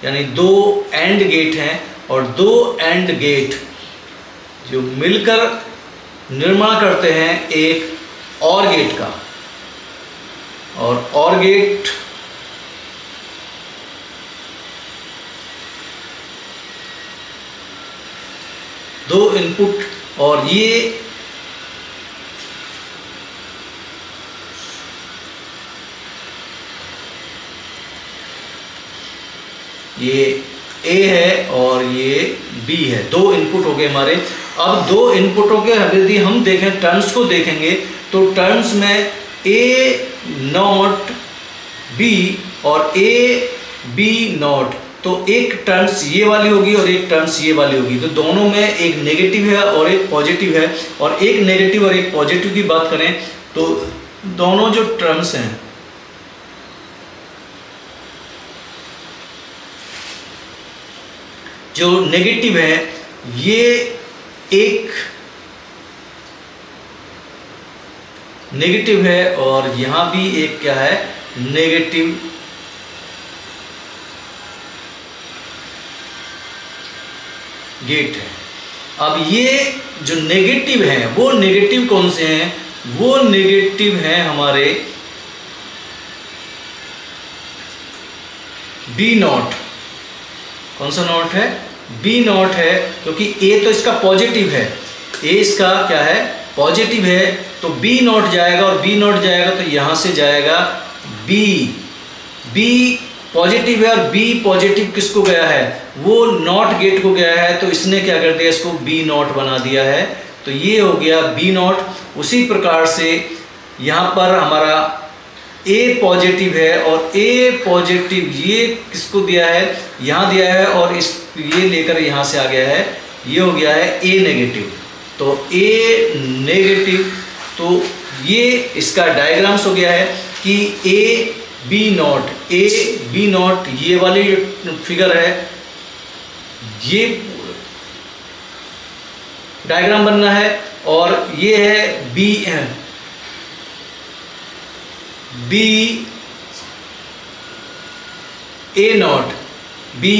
यानी दो एंड गेट हैं, और दो एंड गेट जो मिलकर निर्माण करते हैं एक और गेट का। और गेट दो इनपुट, और ये A है और ये B है, दो इनपुट हो गए हमारे। अब दो इनपुटों के यदि हम देखें, टर्म्स को देखेंगे तो टर्म्स में A नॉट B और A B नॉट, तो एक टर्म्स ये वाली होगी और एक टर्म्स ये वाली होगी। तो दोनों में एक नेगेटिव है और एक पॉजिटिव है, और एक नेगेटिव और एक पॉजिटिव की बात करें तो दोनों जो टर्म्स हैं, जो नेगेटिव है, ये एक नेगेटिव है और यहां भी एक क्या है, नेगेटिव गेट है। अब ये जो नेगेटिव है, वो नेगेटिव कौन से हैं, वो नेगेटिव हैं हमारे बी नॉट। कौन सा नॉट है, बी नॉट है, क्योंकि ए तो इसका पॉजिटिव है, ए इसका क्या है, पॉजिटिव है, तो बी नॉट जाएगा, और बी नॉट जाएगा तो यहां से जाएगा बी। बी पॉजिटिव है और बी पॉजिटिव किसको गया है, वो नॉट गेट को गया है, तो इसने क्या कर दिया, इसको बी नॉट बना दिया है। तो ये हो गया बी नॉट। उसी प्रकार से यहाँ पर हमारा ए पॉजिटिव है, और ए पॉजिटिव ये किसको दिया है, यहाँ दिया है, और इस ये लेकर यहाँ से आ गया है, ये हो गया है ए नेगेटिव। तो ए नेगेटिव, तो ये इसका डायग्राम्स हो गया है कि A B not, A B not, ये वाली जो फिगर है, ये डायग्राम बनना है, और ये है B A not, B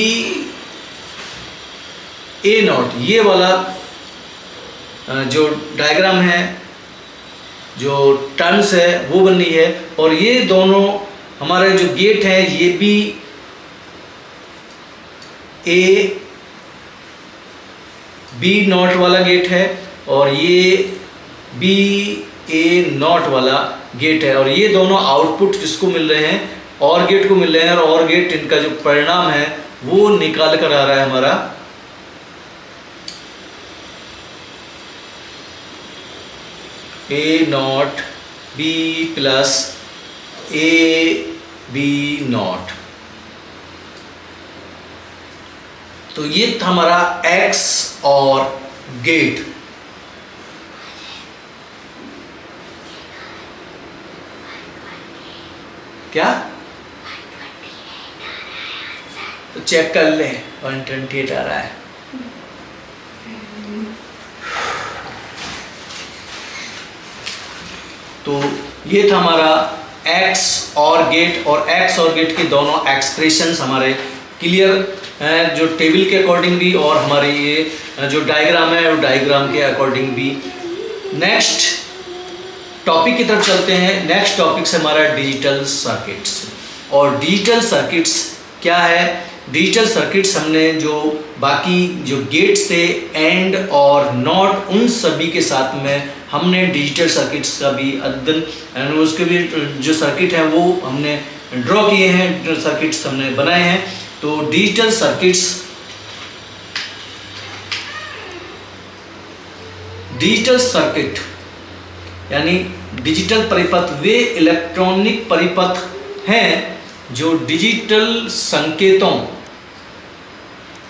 A not, ये वाला जो डायग्राम है, जो टर्म्स है वो बननी है। और ये दोनों हमारे जो गेट है, ये भी ए बी नॉट वाला गेट है, और ये बी ए नॉट वाला गेट है, और ये दोनों आउटपुट किसको मिल रहे हैं, और गेट को मिल रहे हैं, और गेट इनका जो परिणाम है वो निकाल कर आ रहा है हमारा A not B plus A B not. तो ये था हमारा एक्स और गेट। क्या? तो चेक कर ले, 128 आ रहा है। तो ये था हमारा x और गेट, और x और गेट के दोनों एक्सप्रेशंस हमारे क्लियर हैं, जो टेबल के अकॉर्डिंग भी और हमारे ये जो डायग्राम है वो डायग्राम के अकॉर्डिंग भी। नेक्स्ट टॉपिक की तरफ चलते हैं। नेक्स्ट टॉपिक से हमारा डिजिटल सर्किट्स। और डिजिटल सर्किट्स क्या है? डिजिटल सर्किट्स हमने जो बाकी जो गेट्स थे एंड और नॉट, उन सभी के साथ में हमने डिजिटल सर्किट्स का भी अध्ययन, उसके भी जो सर्किट है वो हमने ड्रॉ किए हैं, जो सर्किट्स हमने बनाए हैं। तो डिजिटल सर्किट्स, डिजिटल सर्किट यानी डिजिटल परिपथ वे इलेक्ट्रॉनिक परिपथ हैं जो डिजिटल संकेतों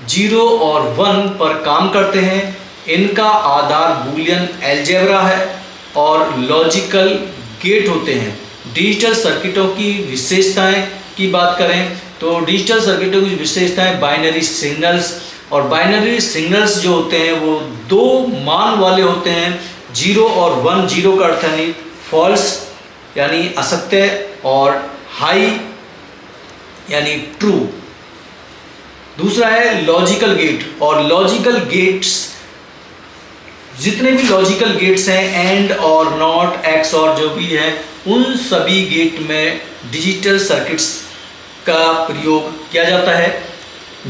0 और 1 पर काम करते हैं। इनका आधार बूलियन अलजेब्रा है और लॉजिकल गेट होते हैं। डिजिटल सर्किटों की विशेषताएं की बात करें तो डिजिटल सर्किटों की विशेषताएं बाइनरी सिग्नल्स, और बाइनरी सिग्नल्स जो होते हैं वो 2 मान वाले होते हैं, 0 और 1। 0 का अर्थ यानी फॉल्स यानी असत्य, और हाई यानी ट्रू। दूसरा है लॉजिकल गेट, और लॉजिकल गेट्स, जितने भी लॉजिकल गेट्स हैं एंड और नॉट, एक्स और जो भी है, उन सभी गेट में डिजिटल सर्किट्स का प्रयोग किया जाता है।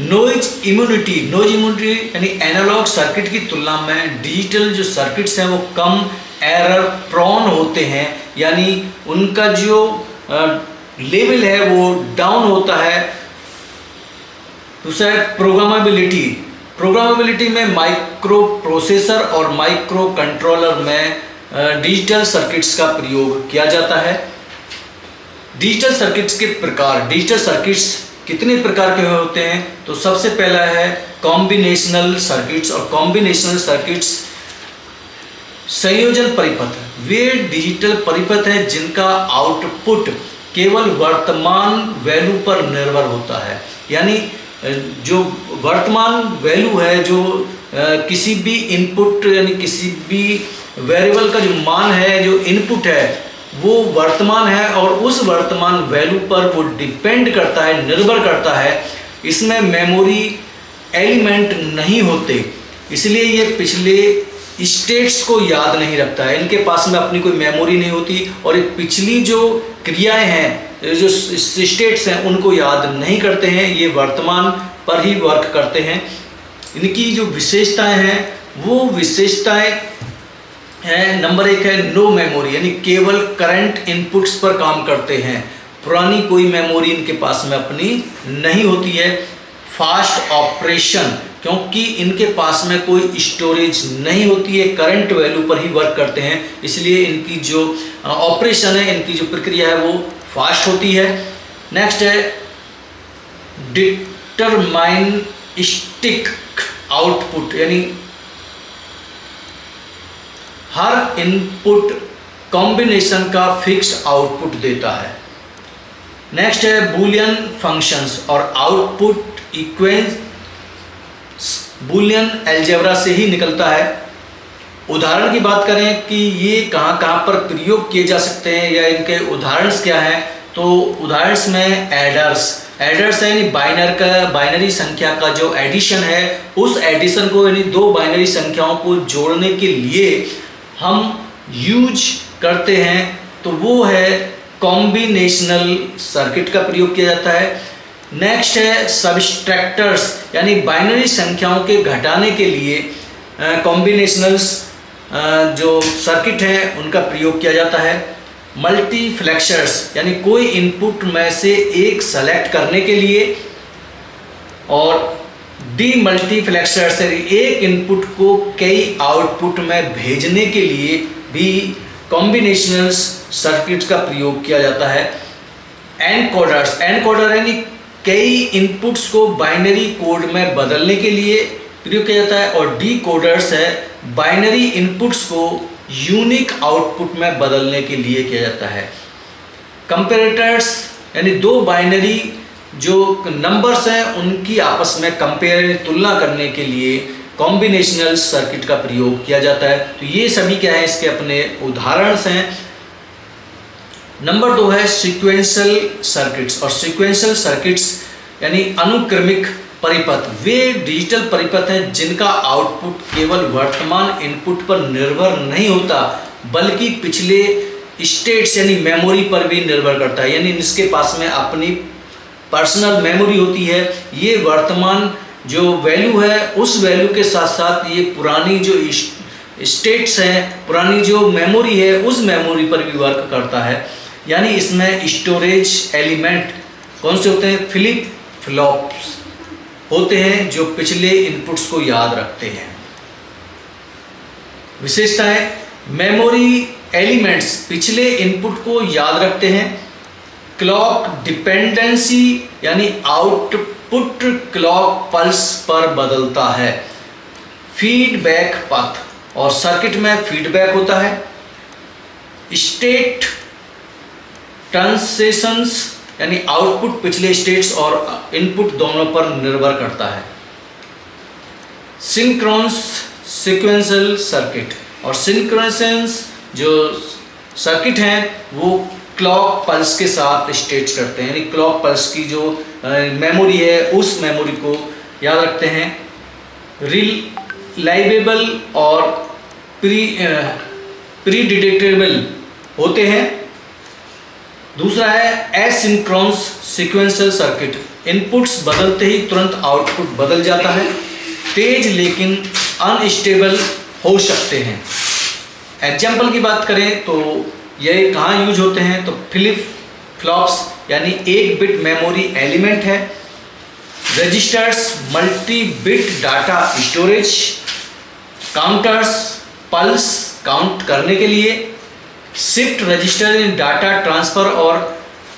नॉइज इम्यूनिटी, नॉइज इम्यूनिटी यानी एनालॉग सर्किट की तुलना में डिजिटल जो सर्किट्स हैं वो कम एरर प्रोन होते हैं, यानी उनका जो लेवल है वो डाउन होता है। दूसरा है प्रोग्रामेबिलिटी। प्रोग्रामेबिलिटी में माइक्रो प्रोसेसर और माइक्रो कंट्रोलर में डिजिटल सर्किट्स का प्रयोग किया जाता है। डिजिटल सर्किट्स के प्रकार, डिजिटल सर्किट्स कितने प्रकार के होते हैं? तो सबसे पहला है कॉम्बिनेशनल सर्किट्स, और कॉम्बिनेशनल सर्किट्स संयोजन परिपथ। वे डिजिटल परिपथ हैं जिनका आउटपुट केवल वर्तमान वैल्यू पर निर्भर होता है, यानी जो वर्तमान वैल्यू है, जो किसी भी इनपुट यानी किसी भी वेरिएबल का जो मान है, जो इनपुट है, वो वर्तमान है और उस वर्तमान वैल्यू पर वो डिपेंड करता है, निर्भर करता है। इसमें मेमोरी एलिमेंट नहीं होते, इसलिए ये पिछले स्टेट्स को याद नहीं रखता है। इनके पास में अपनी कोई मेमोरी नहीं होती, और ये पिछली जो क्रियाएं हैं, जो स्टेट्स हैं, उनको याद नहीं करते हैं, ये वर्तमान पर ही वर्क करते हैं। इनकी जो विशेषताएं हैं वो विशेषताएं हैं, नंबर 1 है नो मेमोरी, यानी केवल करंट इनपुट्स पर काम करते हैं, पुरानी कोई मेमोरी इनके पास में अपनी नहीं होती है। फास्ट ऑपरेशन, क्योंकि इनके पास में कोई स्टोरेज नहीं होती है, करंट वैल्यू पर ही वर्क करते हैं, इसलिए इनकी जो ऑपरेशन है, इनकी जो प्रक्रिया है वो फास्ट होती है। नेक्स्ट है डिटरमाइनिस्टिक आउटपुट, यानी हर इनपुट कॉम्बिनेशन का फिक्स्ड आउटपुट देता है। नेक्स्ट है बूलियन फंक्शंस, और आउटपुट इक्वेशन बूलियन अलजेब्रा से ही निकलता है। उदाहरण की बात करें कि ये कहाँ कहाँ पर प्रयोग किए जा सकते हैं या इनके उदाहरण क्या हैं, तो उदाहरण में एडर्स है, यानी बाइनरी संख्या का जो एडिशन है, उस एडिशन को यानी 2 बाइनरी संख्याओं को जोड़ने के लिए हम यूज करते हैं, तो वो है कॉम्बिनेशनल सर्किट का प्रयोग किया जाता है। नेक्स्ट है सबट्रैक्टर्स, यानी बाइनरी संख्याओं के घटाने के लिए कॉम्बिनेशनल्स जो सर्किट है उनका प्रयोग किया जाता है। मल्टीप्लेक्सर्स, यानी कोई इनपुट में से एक सेलेक्ट करने के लिए, और डीमल्टीप्लेक्सर्स, एक इनपुट को कई आउटपुट में भेजने के लिए भी कॉम्बिनेशनल सर्किट का प्रयोग किया जाता है। एनकोडर्स, एनकोडर यानी कई इनपुट्स को बाइनरी कोड में बदलने के लिए प्रयोग किया जाता है। और डीकोडर्स है, बाइनरी इनपुट्स को यूनिक आउटपुट में बदलने के लिए किया जाता है। कंपेरेटर्स यानी दो बाइनरी जो नंबर्स हैं उनकी आपस में कंपेयर तुलना करने के लिए कॉम्बिनेशनल सर्किट का प्रयोग किया जाता है। तो ये सभी क्या है, इसके अपने उदाहरण हैं। नंबर 2 है सीक्वेंशियल सर्किट्स। और सीक्वेंशियल सर्किट्स यानी अनुक्रमिक परिपथ, वे डिजिटल परिपथ हैं जिनका आउटपुट केवल वर्तमान इनपुट पर निर्भर नहीं होता बल्कि पिछले स्टेट्स यानी मेमोरी पर भी निर्भर करता है। यानी इसके पास में अपनी पर्सनल मेमोरी होती है। ये वर्तमान जो वैल्यू है उस वैल्यू के साथ साथ ये पुरानी जो स्टेट्स हैं, पुरानी जो मेमोरी है उस मेमोरी पर भी वर्क करता है। यानी इसमें स्टोरेज एलिमेंट कौन से होते हैं, फ्लिप फ्लॉप्स होते हैं जो पिछले इनपुट्स को याद रखते हैं। विशेषताएं, मेमोरी एलिमेंट्स पिछले इनपुट को याद रखते हैं। क्लॉक डिपेंडेंसी यानी आउटपुट क्लॉक पल्स पर बदलता है। फीडबैक पाथ, और सर्किट में फीडबैक होता है। स्टेट ट्रांजिशंस यानी आउटपुट पिछले स्टेट्स और इनपुट दोनों पर निर्भर करता है। सिंक्रोनस सीक्वेंशियल सर्किट, और सिंक्रोनस जो सर्किट हैं वो क्लॉक पल्स के साथ स्टेट्स करते हैं। यानी क्लॉक पल्स की जो मेमोरी है उस मेमोरी को याद रखते हैं। रिलायबल और प्रीडिक्टेबल होते हैं। दूसरा है एसिंक्रोनस सीक्वेंशियल सर्किट, इनपुट्स बदलते ही तुरंत आउटपुट बदल जाता है। तेज लेकिन अनस्टेबल हो सकते हैं। एग्जाम्पल की बात करें तो ये कहाँ यूज होते हैं, तो फ्लिप फ्लॉप्स यानी 8 बिट मेमोरी एलिमेंट है। Registers multi bit data storage. Counters pulse count करने के लिए। Shift register in data transfer और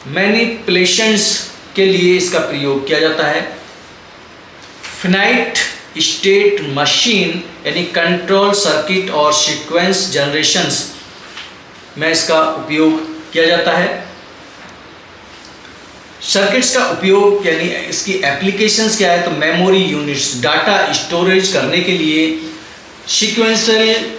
मैनिपुलेशंस के लिए इसका प्रयोग किया जाता है। फिनाइट स्टेट मशीन यानी कंट्रोल सर्किट और सीक्वेंस जनरेशंस में इसका उपयोग किया जाता है। सर्किट्स का उपयोग यानी इसकी एप्लीकेशंस क्या है, तो मेमोरी यूनिट्स डाटा स्टोरेज करने के लिए सीक्वेंशियल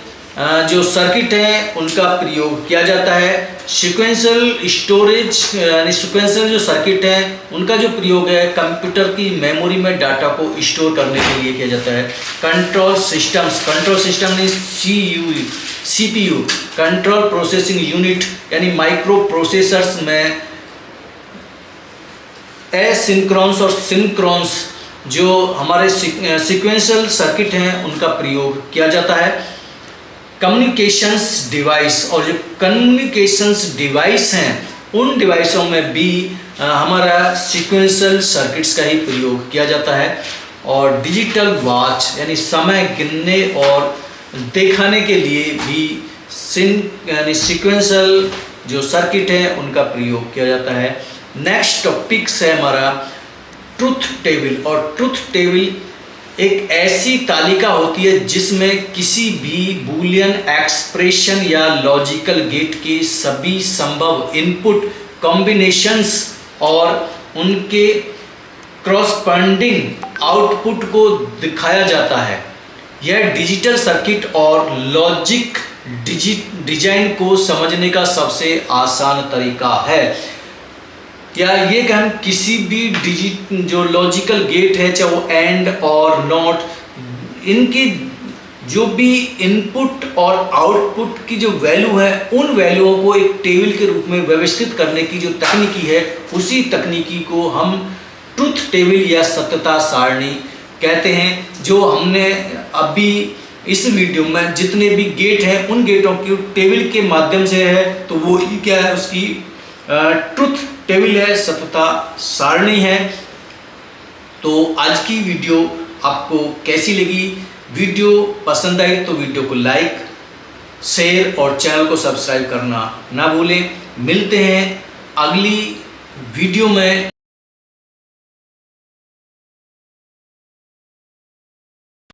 जो सर्किट है उनका प्रयोग किया जाता है। सीक्वेंशियल स्टोरेज यानी सीक्वेंशियल जो सर्किट है उनका जो प्रयोग है कंप्यूटर की मेमोरी में डाटा को स्टोर करने के लिए किया जाता है। कंट्रोल सिस्टम्स, कंट्रोल सिस्टम यानी CPU कंट्रोल प्रोसेसिंग यूनिट यानी माइक्रो प्रोसेसर्स में एसिंक्रोनस और सिंक्रोनस जो हमारे सीक्वेंशियल सर्किट हैं उनका प्रयोग किया जाता है। कम्युनिकेशंस डिवाइस, और जो कम्युनिकेशंस डिवाइस हैं उन डिवाइसों में भी हमारा सीक्वेंशियल सर्किट्स का ही प्रयोग किया जाता है। और डिजिटल वॉच यानी समय गिनने और दिखाने के लिए भी यानी सीक्वेंशियल जो सर्किट है उनका प्रयोग किया जाता है। नेक्स्ट टॉपिक्स है हमारा ट्रुथ टेबल। और ट्रुथ टेबल एक ऐसी तालिका होती है जिसमें किसी भी बूलियन एक्सप्रेशन या लॉजिकल गेट के सभी संभव इनपुट कॉम्बिनेशंस और उनके क्रॉसपेंडिंग आउटपुट को दिखाया जाता है। यह डिजिटल सर्किट और लॉजिक डिजाइन को समझने का सबसे आसान तरीका है। या ये कि हम किसी भी जो लॉजिकल गेट है, चाहे वो एंड और नॉट, इनकी जो भी इनपुट और आउटपुट की जो वैल्यू है उन वैल्यूओं को एक टेबल के रूप में व्यवस्थित करने की जो तकनीकी है उसी तकनीकी को हम ट्रुथ टेबल या सत्यता सारणी कहते हैं। जो हमने अभी इस वीडियो में जितने भी गेट हैं उन गेटों की टेबल के माध्यम से है, तो वो ही क्या है, उसकी ट्रुथ टेबल है, सत्यता सारणी है। तो आज की वीडियो आपको कैसी लगी? वीडियो पसंद आई तो वीडियो को लाइक शेयर और चैनल को सब्सक्राइब करना ना भूलें। मिलते हैं अगली वीडियो में